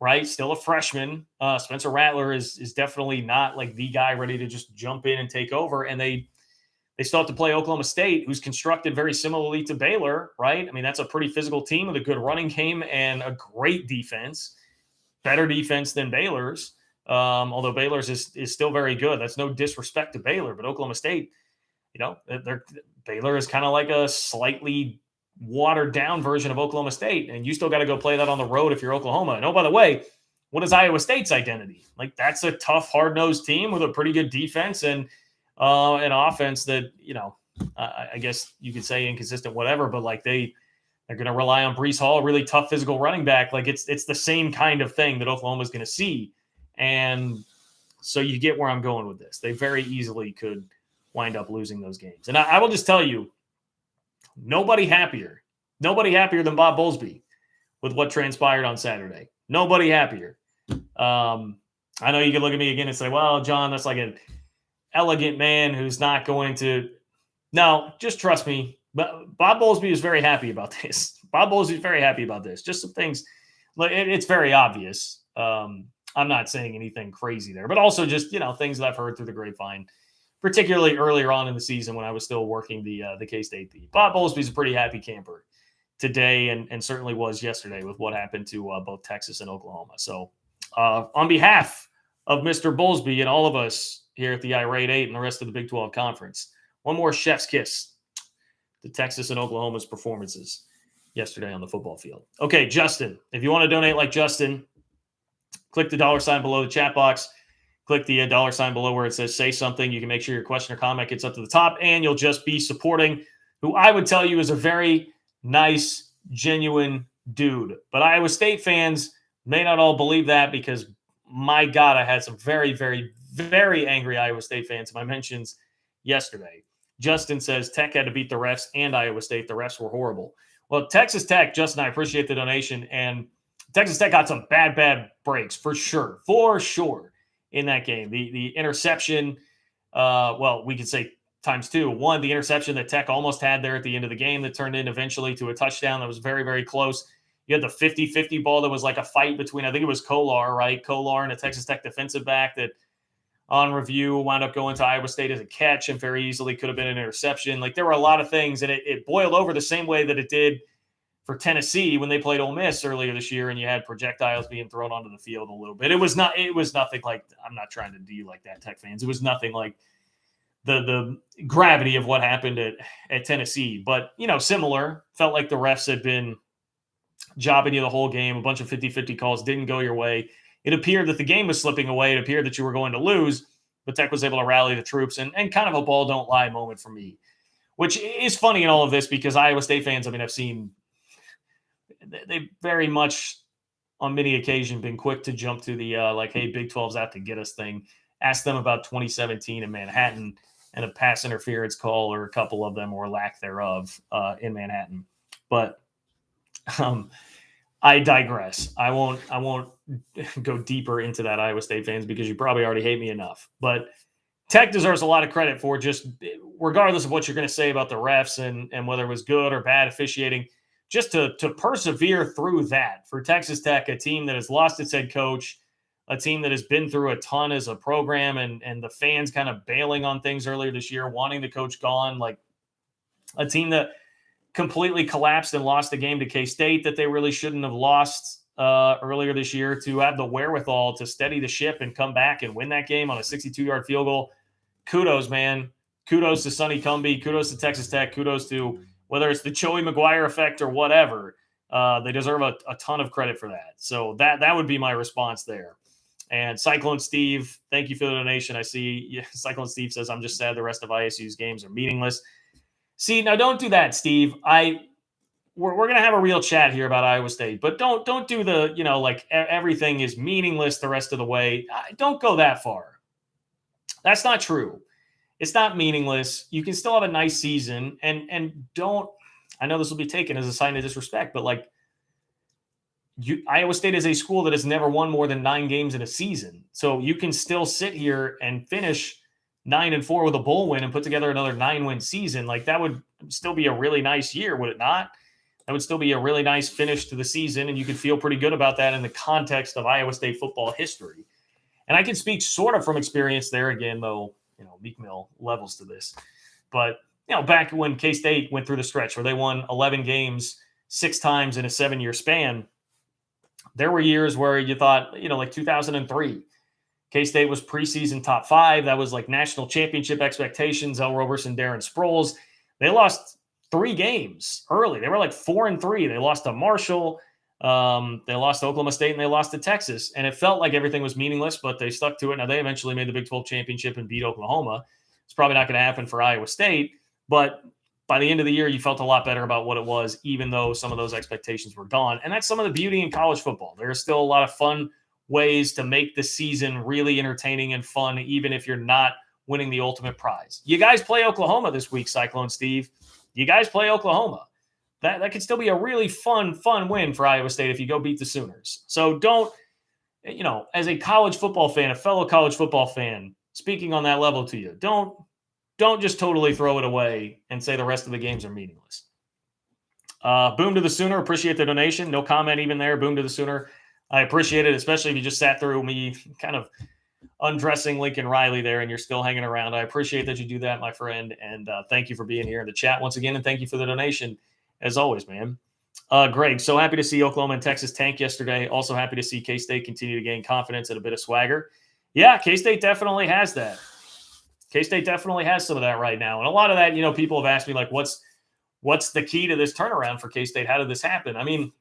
right? Still a freshman. Spencer Rattler is definitely not like the guy ready to just jump in and take over. And they still have to play Oklahoma State, who's constructed very similarly to Baylor, right? I mean, that's a pretty physical team with a good running game and a great defense, better defense than Baylor's. Although Baylor's is still very good. That's no disrespect to Baylor, but Oklahoma State, Baylor is kind of like a slightly watered down version of Oklahoma State, and you still got to go play that on the road if you're Oklahoma. And oh, by the way, what is Iowa State's identity? Like, that's a tough, hard-nosed team with a pretty good defense and an offense that, I guess you could say inconsistent, whatever, but like they're going to rely on Breece Hall, a really tough physical running back. Like it's the same kind of thing that Oklahoma is going to see. And so you get where I'm going with this. They very easily could wind up losing those games. And I will just tell you, nobody happier than Bob Bowlesby with what transpired on Saturday. Nobody happier. I know you can look at me again and say, well, John, that's like an elegant man who's not going to. No, just trust me. But Bob Bowlesby is very happy about this. Bob Bowlesby is very happy about this. Just some things. It's very obvious. I'm not saying anything crazy there, but also just, things that I've heard through the grapevine, particularly earlier on in the season when I was still working the K-State beat. Bob Bowlesby's a pretty happy camper today and certainly was yesterday with what happened to both Texas and Oklahoma. So on behalf of Mr. Bowlesby and all of us here at the Irate 8 and the rest of the Big 12 Conference, one more chef's kiss to Texas and Oklahoma's performances yesterday on the football field. Okay, Justin, if you want to donate like Justin, click the $ below the chat box. Click the $ below where it says say something. You can make sure your question or comment gets up to the top, and you'll just be supporting who I would tell you is a very nice, genuine dude. But Iowa State fans may not all believe that because, my God, I had some very, very, very angry Iowa State fans in my mentions yesterday. Justin says Tech had to beat the refs and Iowa State. The refs were horrible. Well, Texas Tech, Justin, I appreciate the donation, and Texas Tech got some bad breaks for sure in that game. The interception, we could say times two. One, the interception that Tech almost had there at the end of the game that turned in eventually to a touchdown that was very, very close. You had the 50-50 ball that was like a fight between, I think it was Kolar, right? Kolar and a Texas Tech defensive back that on review wound up going to Iowa State as a catch and very easily could have been an interception. Like, there were a lot of things, and it boiled over the same way that it did for Tennessee when they played Ole Miss earlier this year, and you had projectiles being thrown onto the field a little bit. It was nothing like, I'm not trying to do like that, Tech fans. It was nothing like the gravity of what happened at Tennessee, but similar. Felt like the refs had been jobbing you the whole game. A bunch of 50-50 calls didn't go your way. It appeared that the game was slipping away. It appeared that you were going to lose, but Tech was able to rally the troops and kind of a ball don't lie moment for me, which is funny in all of this because Iowa State fans, I've seen they very much on many occasions been quick to jump to the hey, Big 12's out to get us thing. Ask them about 2017 in Manhattan and a pass interference call or a couple of them or lack thereof in Manhattan. But I digress. I won't go deeper into that, Iowa State fans, because you probably already hate me enough. But Tech deserves a lot of credit for just, regardless of what you're going to say about the refs and whether it was good or bad officiating, just to persevere through that. For Texas Tech, a team that has lost its head coach, a team that has been through a ton as a program, and the fans kind of bailing on things earlier this year, wanting the coach gone, like a team that completely collapsed and lost the game to K-State that they really shouldn't have lost. earlier this year to have the wherewithal to steady the ship and come back and win that game on a 62-yard field goal. Kudos, man. Kudos to Sonny Cumbie. Kudos to Texas Tech. Kudos to whether it's the Joey Maguire effect or whatever. They deserve a ton of credit for that. So that would be my response there. And Cyclone Steve, thank you for the donation. I see Cyclone Steve says, I'm just sad the rest of ISU's games are meaningless. See, now don't do that, Steve. We're going to have a real chat here about Iowa State, but don't do the, like everything is meaningless the rest of the way. Don't go that far. That's not true. It's not meaningless. You can still have a nice season and don't, I know this will be taken as a sign of disrespect, but Iowa State is a school that has never won more than 9 games in a season. So you can still sit here and finish 9-4 with a bowl win and put together another 9-win season. Like that would still be a really nice year, would it not? That would still be a really nice finish to the season, and you could feel pretty good about that in the context of Iowa State football history. And I can speak sort of from experience there again, though, Meek Mill levels to this. But, back when K-State went through the stretch where they won 11 games 6 times in a 7-year span, there were years where you thought, like 2003, K-State was preseason top 5. That was like national championship expectations. El Roberson, Darren Sproles. They lost 3 games early. They were like 4-3. They lost to Marshall. They lost to Oklahoma State and they lost to Texas. And it felt like everything was meaningless, but they stuck to it. Now, they eventually made the Big 12 championship and beat Oklahoma. It's probably not going to happen for Iowa State. But by the end of the year, you felt a lot better about what it was, even though some of those expectations were gone. And that's some of the beauty in college football. There are still a lot of fun ways to make the season really entertaining and fun, even if you're not winning the ultimate prize. You guys play Oklahoma this week, Cyclone Steve. You guys play Oklahoma. That could still be a really fun win for Iowa State if you go beat the Sooners. So don't, as a college football fan, a fellow college football fan, speaking on that level to you, don't just totally throw it away and say the rest of the games are meaningless. Boom to the Sooner. Appreciate the donation. No comment even there. Boom to the Sooner. I appreciate it, especially if you just sat through me kind of undressing Lincoln Riley there and you're still hanging around. I appreciate that you do that, my friend. And thank you for being here in the chat once again. And thank you for the donation, as always, man. Greg, so happy to see Oklahoma and Texas tank yesterday. Also happy to see K-State continue to gain confidence and a bit of swagger. Yeah, K-State definitely has that. K-State definitely has some of that right now. And a lot of that, people have asked me, like, what's the key to this turnaround for K-State? How did this happen? I mean,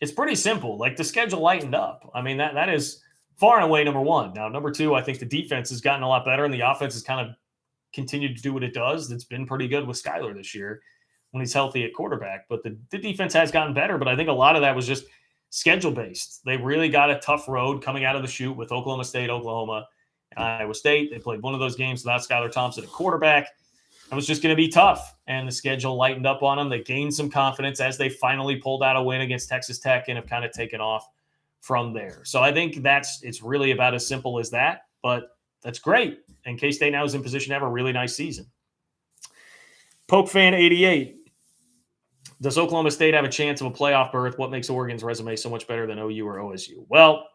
it's pretty simple. Like, the schedule lightened up. I mean, that is far and away number one. Now, number two, I think the defense has gotten a lot better, and the offense has kind of continued to do what it does. It's been pretty good with Skyler this year when he's healthy at quarterback. But the defense has gotten better, but I think a lot of that was just schedule-based. They really got a tough road coming out of the chute with Oklahoma State, Oklahoma, and Iowa State. They played one of those games without Skyler Thompson at quarterback. It was just going to be tough, and the schedule lightened up on them. They gained some confidence as they finally pulled out a win against Texas Tech and have kind of taken off from there. So I think it's really about as simple as that, but that's great. And K-State now is in position to have a really nice season. Pope Fan 88. Does Oklahoma State have a chance of a playoff berth? What makes Oregon's resume so much better than OU or OSU? Well,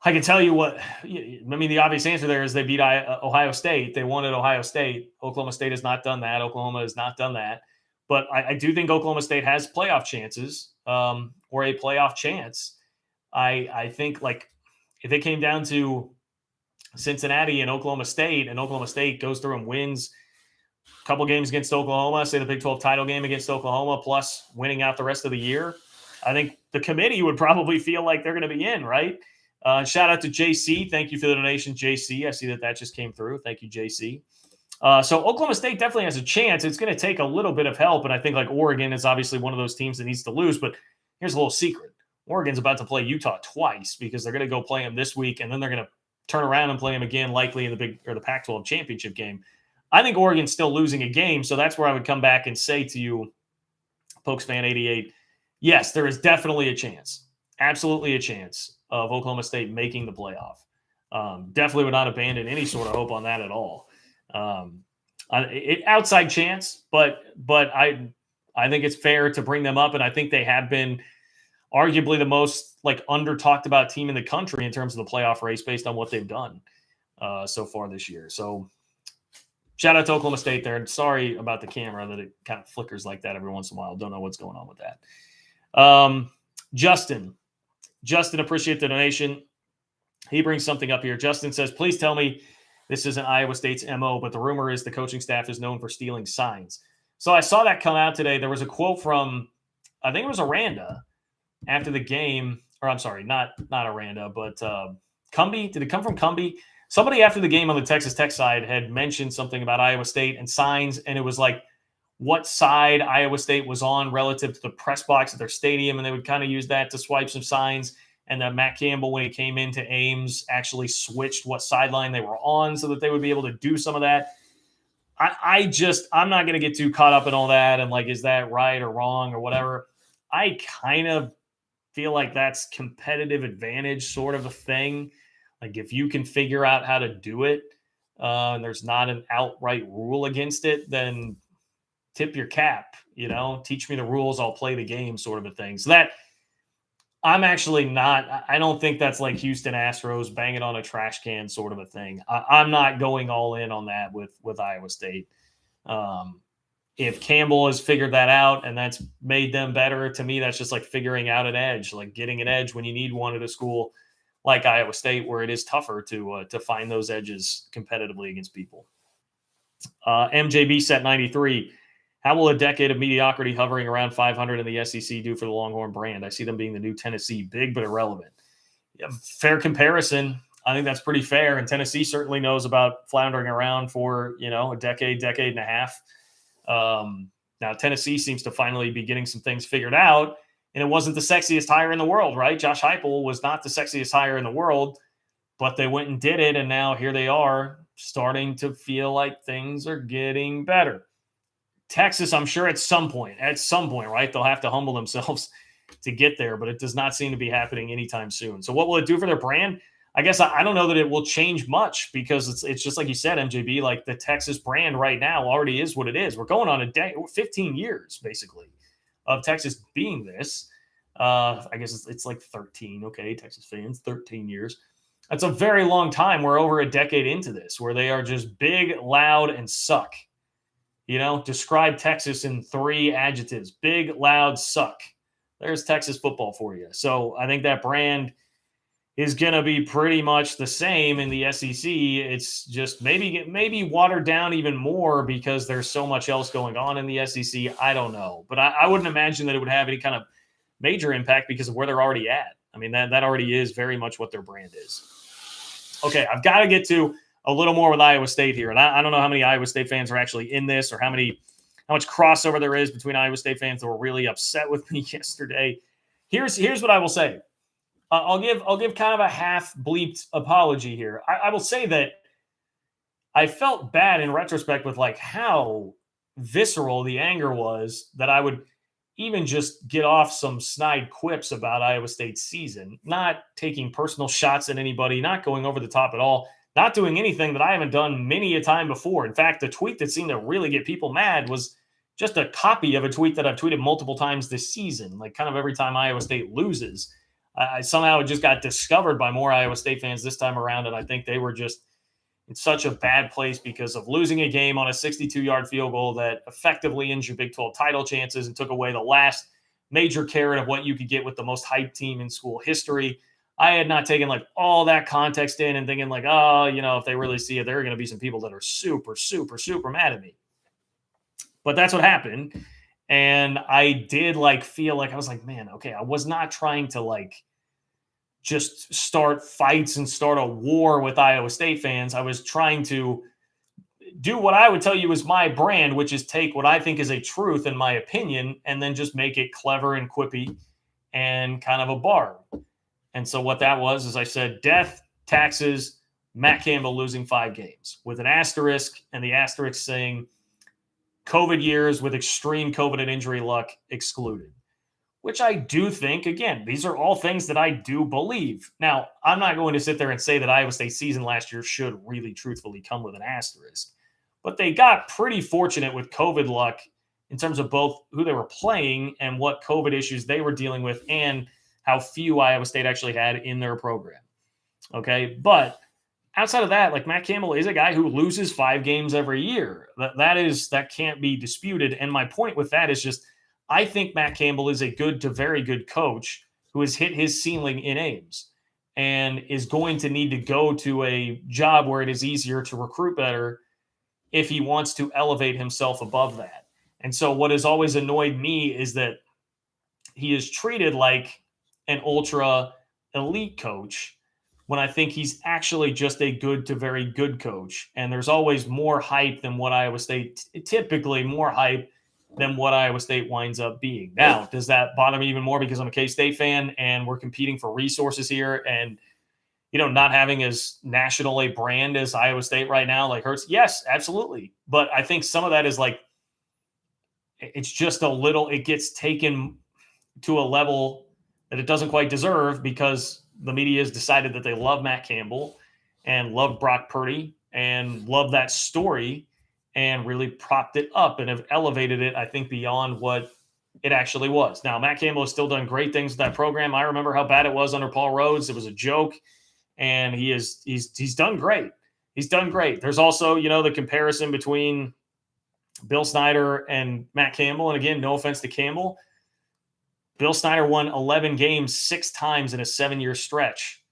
I can tell you what, the obvious answer there is they beat Ohio State. They won at Ohio State. Oklahoma State has not done that. Oklahoma has not done that. But I do think Oklahoma State has playoff chances or a playoff chance. I think, like, if it came down to Cincinnati and Oklahoma State goes through and wins a couple games against Oklahoma, say the Big 12 title game against Oklahoma, plus winning out the rest of the year, I think the committee would probably feel like they're going to be in, right? Shout out to JC. Thank you for the donation, JC. I see that just came through. Thank you, JC. So Oklahoma State definitely has a chance. It's going to take a little bit of help, and I think, like, Oregon is obviously one of those teams that needs to lose, but here's a little secret. Oregon's about to play Utah twice because they're going to go play them this week, and then they're going to turn around and play them again, likely in the Pac-12 championship game. I think Oregon's still losing a game, so that's where I would come back and say to you, Pokes Fan 88, yes, there is definitely a chance, absolutely a chance of Oklahoma State making the playoff. Definitely would not abandon any sort of hope on that at all. Outside chance, but I think it's fair to bring them up, and I think they have been arguably the most, like, under talked about team in the country in terms of the playoff race based on what they've done so far this year. So shout out to Oklahoma State there. And sorry about the camera that it kind of flickers like that every once in a while. Don't know what's going on with that. Justin, appreciate the donation. He brings something up here. Justin says, please tell me this isn't Iowa State's MO, but the rumor is the coaching staff is known for stealing signs. So I saw that come out today. There was a quote from, I think it was Aranda after the game, or I'm sorry, not Aranda, but Cumbie. Did it come from Cumbie? Somebody after the game on the Texas Tech side had mentioned something about Iowa State and signs, and it was like what side Iowa State was on relative to the press box at their stadium, and they would kind of use that to swipe some signs. And that Matt Campbell, when he came into Ames, actually switched what sideline they were on so that they would be able to do some of that. I'm not going to get too caught up in all that and like, is that right or wrong or whatever. I kind of feel like that's competitive advantage sort of a thing. Like if you can figure out how to do it and there's not an outright rule against it, then tip your cap, teach me the rules, I'll play the game sort of a thing. So that I'm actually not, I don't think that's like Houston Astros banging on a trash can sort of a thing. I'm not going all in on that with Iowa State. If Campbell has figured that out and that's made them better, to me, that's just like figuring out an edge, like getting an edge when you need one at a school like Iowa State, where it is tougher to find those edges competitively against people. MJB set 93. How will a decade of mediocrity hovering around 500 in the SEC do for the Longhorn brand? I see them being the new Tennessee, big but irrelevant. Yeah, fair comparison. I think that's pretty fair. And Tennessee certainly knows about floundering around for, a decade and a half. Now, Tennessee seems to finally be getting some things figured out. And it wasn't the sexiest hire in the world, right? Josh Heupel was not the sexiest hire in the world, but they went and did it. And now here they are starting to feel like things are getting better. Texas, I'm sure at some point, right, they'll have to humble themselves to get there, but it does not seem to be happening anytime soon. So what will it do for their brand? I guess I don't know that it will change much because it's just like you said, MJB, like the Texas brand right now already is what it is. We're going on 15 years, basically, of Texas being this. I guess it's like 13, okay, Texas fans, 13 years. That's a very long time. We're over a decade into this where they are just big, loud, and suck. Describe Texas in 3 adjectives: big, loud, suck. There's Texas football for you. So I think that brand is going to be pretty much the same in the SEC. It's just maybe watered down even more because there's so much else going on in the SEC. I don't know. But I wouldn't imagine that it would have any kind of major impact because of where they're already at. I mean, that already is very much what their brand is. Okay, I've got to get to a little more with Iowa State here. And I don't know how many Iowa State fans are actually in this or how much crossover there is between Iowa State fans that were really upset with me yesterday. Here's what I will say. I'll give kind of a half bleeped apology here. I will say that I felt bad in retrospect with like how visceral the anger was that I would even just get off some snide quips about Iowa State's season, not taking personal shots at anybody, not going over the top at all. Not doing anything that I haven't done many a time before. In fact, the tweet that seemed to really get people mad was just a copy of a tweet that I've tweeted multiple times this season. Like kind of every time Iowa State loses, I somehow just got discovered by more Iowa State fans this time around. And I think they were just in such a bad place because of losing a game on a 62-yard field goal that effectively ends your Big 12 title chances and took away the last major carrot of what you could get with the most hyped team in school history. I had not taken like all that context in and thinking like, oh, if they really see it, there are going to be some people that are super, super, super mad at me. But that's what happened. And I did like feel like I was like, man, okay, I was not trying to like just start fights and start a war with Iowa State fans. I was trying to do what I would tell you is my brand, which is take what I think is a truth in my opinion and then just make it clever and quippy and kind of a barb. And so what that was is I said, death, taxes, Matt Campbell losing 5 games with an asterisk, and the asterisk saying COVID years with extreme COVID and injury luck excluded, which I do think, again, these are all things that I do believe. Now, I'm not going to sit there and say that Iowa State's season last year should really truthfully come with an asterisk, but they got pretty fortunate with COVID luck in terms of both who they were playing and what COVID issues they were dealing with and how few Iowa State actually had in their program. Okay. But outside of that, like Matt Campbell is a guy who loses 5 games every year. That can't be disputed. And my point with that is just, I think Matt Campbell is a good to very good coach who has hit his ceiling in Ames and is going to need to go to a job where it is easier to recruit better if he wants to elevate himself above that. And so what has always annoyed me is that he is treated like an ultra elite coach when I think he's actually just a good to very good coach. And there's always more hype than what Iowa State, typically more hype than what Iowa State winds up being. Now, does that bother me even more because I'm a K-State fan and we're competing for resources here and, not having as national a brand as Iowa State right now, like hurts? Yes, absolutely. But I think some of that is like, it's just a little, it gets taken to a level that it doesn't quite deserve because the media has decided that they love Matt Campbell and love Brock Purdy and love that story and really propped it up and have elevated it, I think, beyond what it actually was. Now, Matt Campbell has still done great things with that program. I remember how bad it was under Paul Rhodes. It was a joke, and he's done great. He's done great. There's also, the comparison between Bill Snyder and Matt Campbell. And again, no offense to Campbell, Bill Snyder won 11 games 6 times in a 7-year stretch.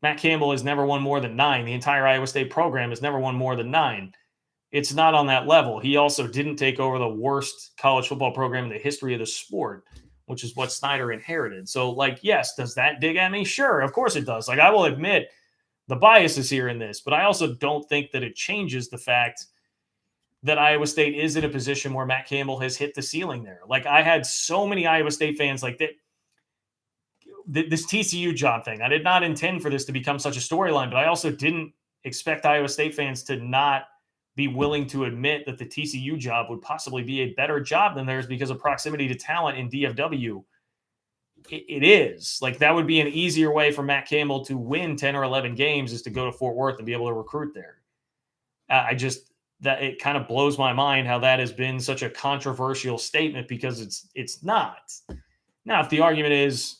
Matt Campbell has never won more than 9. The entire Iowa State program has never won more than 9. It's not on that level. He also didn't take over the worst college football program in the history of the sport, which is what Snyder inherited. So, yes, does that dig at me? Sure, of course it does. I will admit the bias is here in this, but I also don't think that it changes the fact that Iowa State is in a position where Matt Campbell has hit the ceiling there. I had so many Iowa State fans like that. This TCU job thing, I did not intend for this to become such a storyline, but I also didn't expect Iowa State fans to not be willing to admit that the TCU job would possibly be a better job than theirs because of proximity to talent in DFW. It is. That would be an easier way for Matt Campbell to win 10 or 11 games is to go to Fort Worth and be able to recruit there. That it kind of blows my mind how that has been such a controversial statement because it's not. Now, if the argument is,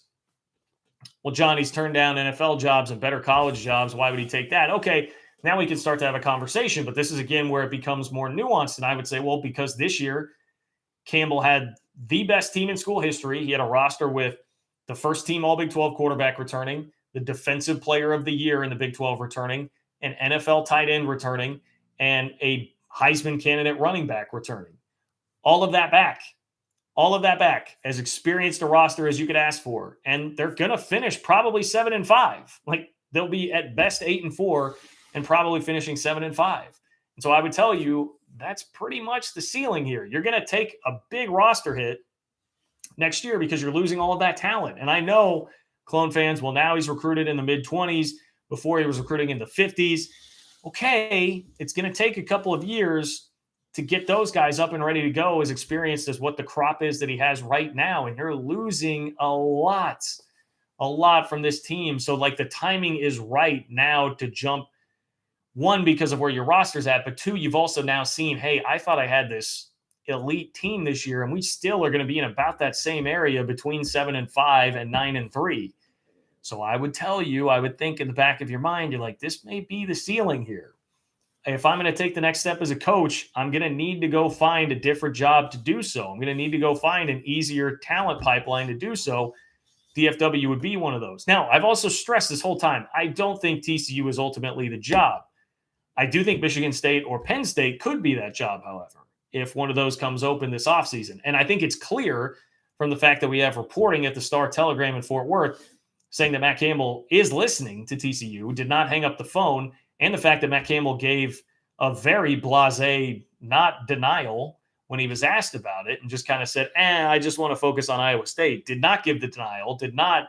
well, Johnny's turned down NFL jobs and better college jobs, why would he take that? Okay, now we can start to have a conversation, but this is again where it becomes more nuanced. And I would say, well, because this year Campbell had the best team in school history. He had a roster with the first team All Big 12 quarterback returning, the defensive player of the year in the Big 12 returning, an NFL tight end returning, and a Heisman candidate running back returning. All of that back, as experienced a roster as you could ask for. And they're going to finish probably 7-5. They'll be at best 8-4 and probably finishing 7-5. And so I would tell you that's pretty much the ceiling here. You're going to take a big roster hit next year because you're losing all of that talent. And I know Clone fans, well, now he's recruited in the mid-20s. Before he was recruiting in the 50s. Okay, it's going to take a couple of years to get those guys up and ready to go as experienced as what the crop is that he has right now. And you're losing a lot from this team. So the timing is right now to jump, one, because of where your roster's at, but two, you've also now seen, hey, I thought I had this elite team this year and we still are going to be in about that same area between 7-5 and 9-3. So I would tell you, I would think in the back of your mind, you're like, this may be the ceiling here. If I'm going to take the next step as a coach, I'm going to need to go find a different job to do so. I'm going to need to go find an easier talent pipeline to do so. DFW would be one of those. Now, I've also stressed this whole time, I don't think TCU is ultimately the job. I do think Michigan State or Penn State could be that job, however, if one of those comes open this offseason. And I think it's clear from the fact that we have reporting at the Star Telegram in Fort Worth saying that Matt Campbell is listening to TCU, did not hang up the phone, and the fact that Matt Campbell gave a very blasé, not denial, when he was asked about it and just kind of said, I just want to focus on Iowa State, did not give the denial, did not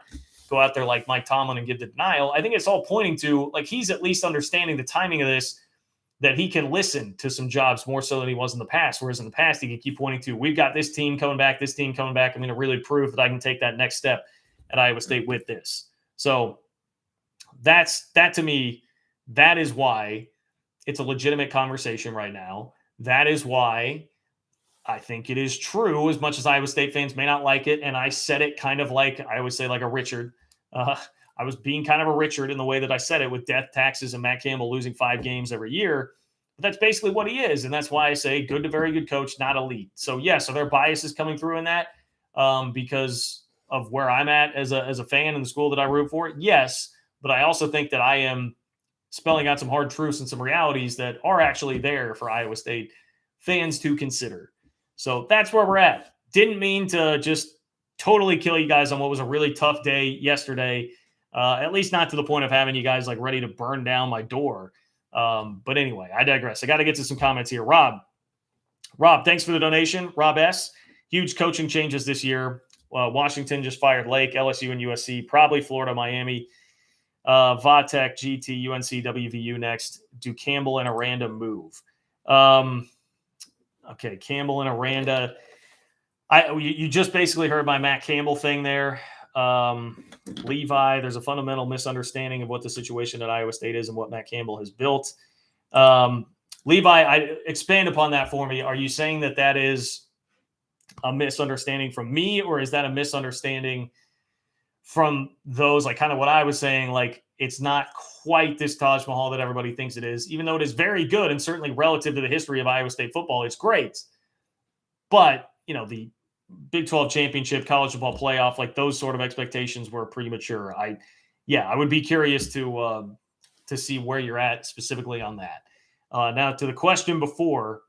go out there like Mike Tomlin and give the denial. I think it's all pointing to, he's at least understanding the timing of this, that he can listen to some jobs more so than he was in the past, whereas in the past he could keep pointing to, we've got this team coming back, I'm going to really prove that I can take that next step at Iowa State with this. So that to me, that is why it's a legitimate conversation right now. That is why I think it is true, as much as Iowa State fans may not like it. And I said it kind of like, I always say like a Richard. I was being kind of a Richard in the way that I said it with death, taxes, and Matt Campbell losing 5 games every year. But that's basically what he is. And that's why I say good to very good coach, not elite. So, yes, are there biases coming through in that? Because of where I'm at as a fan in the school that I root for? Yes, but I also think that I am spelling out some hard truths and some realities that are actually there for Iowa State fans to consider. So that's where we're at. Didn't mean to just totally kill you guys on what was a really tough day yesterday. At least not to the point of having you guys like ready to burn down my door. But anyway, I digress. I got to get to some comments here. Rob, thanks for the donation. Rob S. Huge coaching changes this year. Washington just fired Lake, LSU and USC, probably Florida, Miami. Vatek, GT, UNC, WVU next. Do Campbell and Aranda move? Okay, Campbell and Aranda. You just basically heard my Matt Campbell thing there. Levi, there's a fundamental misunderstanding of what the situation at Iowa State is and what Matt Campbell has built. Levi, expand upon that for me. Are you saying that is a misunderstanding from me, or is that a misunderstanding from those, like kind of what I was saying, like it's not quite this Taj Mahal that everybody thinks it is, even though it is very good and certainly relative to the history of Iowa State football, it's great. But, the Big 12 championship, college football playoff, like those sort of expectations were premature. I would be curious to see where you're at specifically on that. Now to the question before,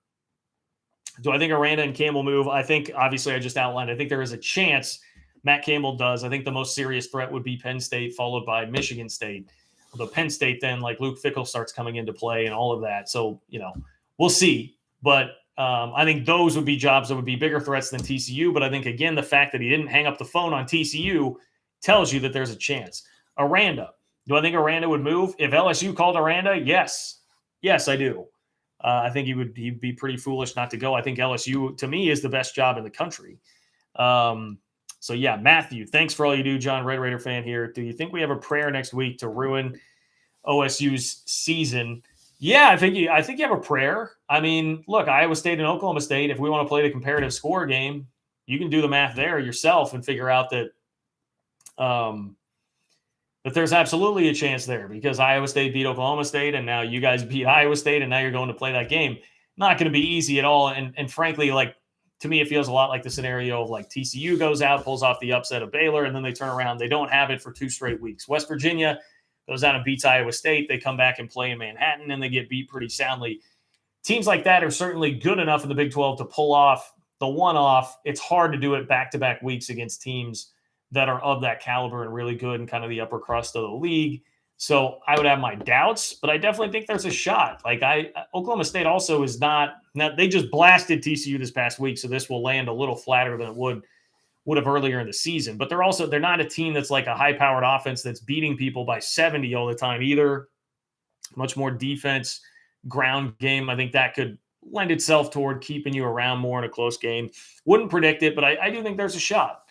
do I think Aranda and Campbell move? I think, obviously I just outlined, I think there is a chance Matt Campbell does. I think the most serious threat would be Penn State, followed by Michigan State. Although Penn State then, like Luke Fickell starts coming into play and all of that. So, we'll see. But I think those would be jobs that would be bigger threats than TCU. But I think, again, the fact that he didn't hang up the phone on TCU tells you that there's a chance. Aranda. Do I think Aranda would move? If LSU called Aranda, yes. Yes, I do. I think he'd be pretty foolish not to go. I think LSU, to me, is the best job in the country. So, yeah, Matthew, thanks for all you do, John, Red Raider fan here. Do you think we have a prayer next week to ruin OSU's season? Yeah, I think you have a prayer. I mean, look, Iowa State and Oklahoma State, if we want to play the comparative score game, you can do the math there yourself and figure out that that there's absolutely a chance there because Iowa State beat Oklahoma State and now you guys beat Iowa State and now you're going to play that game. Not going to be easy at all. And frankly, like, to me, it feels a lot like the scenario of like TCU goes out, pulls off the upset of Baylor, and then they turn around. They don't have it for 2 straight weeks. West Virginia goes out and beats Iowa State. They come back and play in Manhattan, and they get beat pretty soundly. Teams like that are certainly good enough in the Big 12 to pull off the one-off. It's hard to do it back-to-back weeks against teams that are of that caliber and really good and kind of the upper crust of the league. So I would have my doubts, but I definitely think there's a shot. Like Oklahoma State also is not – now they just blasted TCU this past week, so this will land a little flatter than it would have earlier in the season. But they're not a team that's like a high-powered offense that's beating people by 70 all the time either. Much more defense, ground game. I think that could lend itself toward keeping you around more in a close game. Wouldn't predict it, but I do think there's a shot.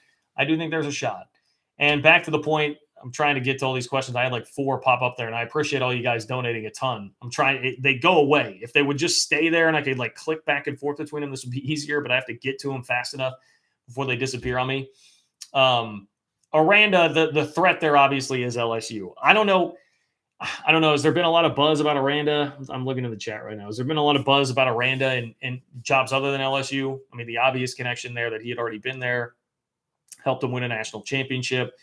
And back to the point, I'm trying to get to all these questions. I had like 4 pop up there, and I appreciate all you guys donating a ton. They go away. If they would just stay there and I could like click back and forth between them, this would be easier, but I have to get to them fast enough before they disappear on me. Aranda, the threat there obviously is LSU. I don't know. Has there been a lot of buzz about Aranda? I'm looking in the chat right now. Has there been a lot of buzz about Aranda and jobs other than LSU? I mean, the obvious connection there that he had already been there, helped him win a national championship,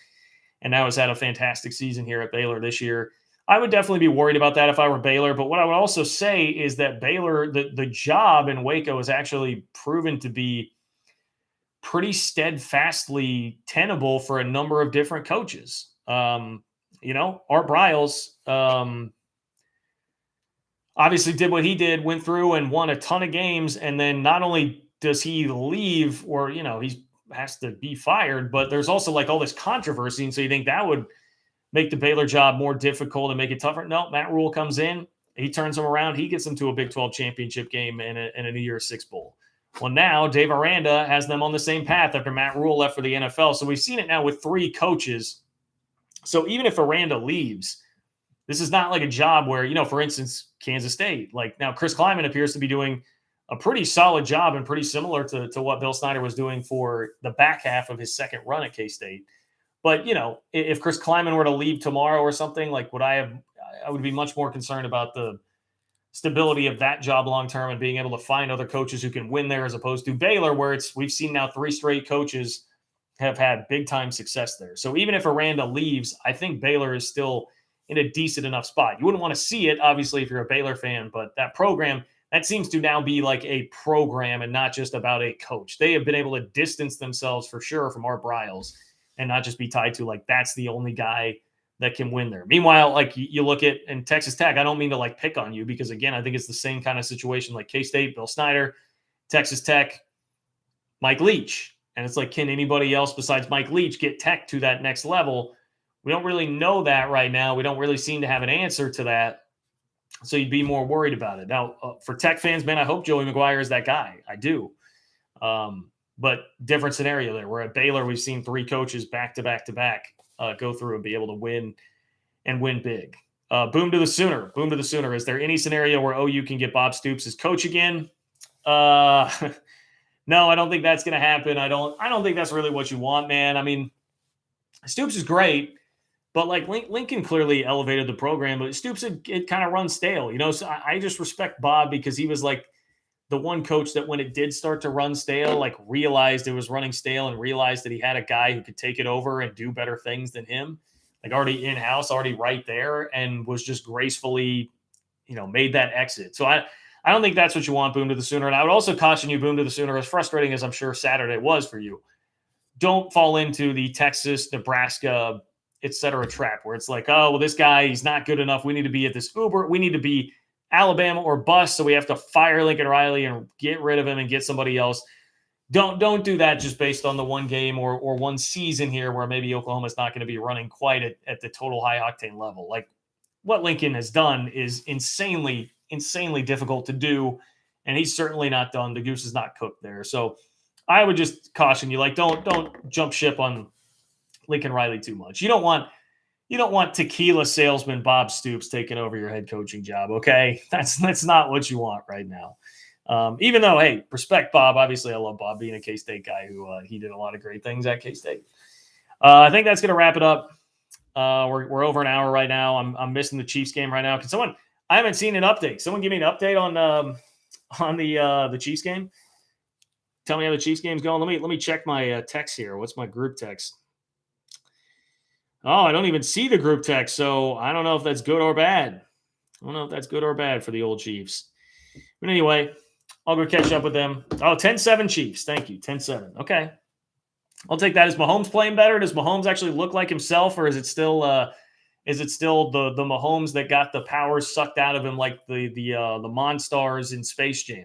and now has had a fantastic season here at Baylor this year. I would definitely be worried about that if I were Baylor. But what I would also say is that Baylor, the job in Waco has actually proven to be pretty steadfastly tenable for a number of different coaches. Art Briles obviously did what he did, went through and won a ton of games. And then not only does he leave or, he has to be fired, but there's also like all this controversy. And so you think that would make the Baylor job more difficult and make it tougher? No, Matt Rule comes in, he turns them around. He gets them to a Big 12 championship game and a New Year's Six bowl. Well, now Dave Aranda has them on the same path after Matt Rule left for the NFL. So we've seen it now with 3 coaches. So even if Aranda leaves, this is not like a job where, for instance, Kansas State, like now Chris Kleiman appears to be doing a pretty solid job and pretty similar to what Bill Snyder was doing for the back half of his second run at K-State. But, if Chris Kleiman were to leave tomorrow or something, like I would be much more concerned about the stability of that job long-term and being able to find other coaches who can win there as opposed to Baylor, where we've seen now 3 straight coaches have had big time success there. So even if Aranda leaves, I think Baylor is still in a decent enough spot. You wouldn't want to see it, obviously, if you're a Baylor fan, but that program, that seems to now be like a program and not just about a coach. They have been able to distance themselves for sure from Art Briles and not just be tied to like that's the only guy that can win there. Meanwhile, like you look at in Texas Tech, I don't mean to like pick on you because again, I think it's the same kind of situation like K-State, Bill Snyder, Texas Tech, Mike Leach. And it's like, can anybody else besides Mike Leach get Tech to that next level? We don't really know that right now. We don't really seem to have an answer to that. So you'd be more worried about it. Now, for Tech fans, man, I hope Joey McGuire is that guy. I do. But different scenario there. Where at Baylor, we've seen 3 coaches back to back to back go through and be able to win and win big. Boom to the Sooner. Boom to the Sooner. Is there any scenario where OU can get Bob Stoops as coach again? No, I don't think that's going to happen. I don't think that's really what you want, man. I mean, Stoops is great, but like Lincoln clearly elevated the program, but Stoops, it kind of runs stale, you know? So I just respect Bob because he was like the one coach that when it did start to run stale, like realized it was running stale and realized that he had a guy who could take it over and do better things than him, like already in-house, already right there, and was just gracefully, made that exit. So I don't think that's what you want, Boom to the Sooner. And I would also caution you, Boom to the Sooner, as frustrating as I'm sure Saturday was for you, don't fall into the Texas, Nebraska, et cetera trap where it's like, oh, well, this guy, he's not good enough. We need to be at this Uber. We need to be Alabama or bust. So we have to fire Lincoln Riley and get rid of him and get somebody else. Don't do that just based on the one game or one season here where maybe Oklahoma's not going to be running quite at the total high octane level. Like what Lincoln has done is insanely difficult to do. And he's certainly not done. The goose is not cooked there. So I would just caution you, like, don't jump ship on Lincoln Riley too much. You don't want tequila salesman Bob Stoops taking over your head coaching job. Okay. That's not what you want right now. Even though, hey, respect Bob. Obviously I love Bob being a K-State guy who he did a lot of great things at K-State. I think that's going to wrap it up. We're over an hour right now. I'm missing the Chiefs game right now. I haven't seen an update. Someone give me an update on the Chiefs game. Tell me how the Chiefs game's going. Let me check my text here. What's my group text? Oh, I don't even see the group text, so I don't know if that's good or bad. I don't know if that's good or bad for the old Chiefs. But anyway, I'll go catch up with them. Oh, 10-7 Chiefs. Thank you. 10-7. Okay. I'll take that. Is Mahomes playing better? Does Mahomes actually look like himself, or is it still the Mahomes that got the powers sucked out of him like the Monstars in Space Jam?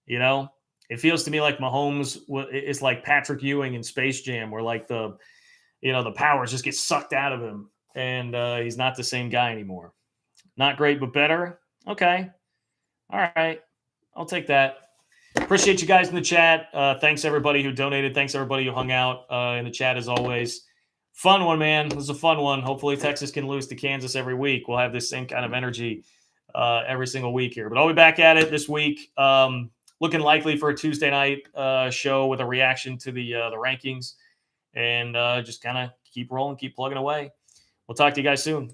It feels to me like Mahomes is like Patrick Ewing in Space Jam, where like the powers just get sucked out of him, and he's not the same guy anymore. Not great, but better. Okay. All right. I'll take that. Appreciate you guys in the chat. Thanks everybody who donated. Thanks everybody who hung out in the chat as always. Fun one, man. This is a fun one. Hopefully Texas can lose to Kansas every week. We'll have this same kind of energy every single week here. But I'll be back at it this week. Looking likely for a Tuesday night show with a reaction to the rankings. And just kind of keep rolling, keep plugging away. We'll talk to you guys soon.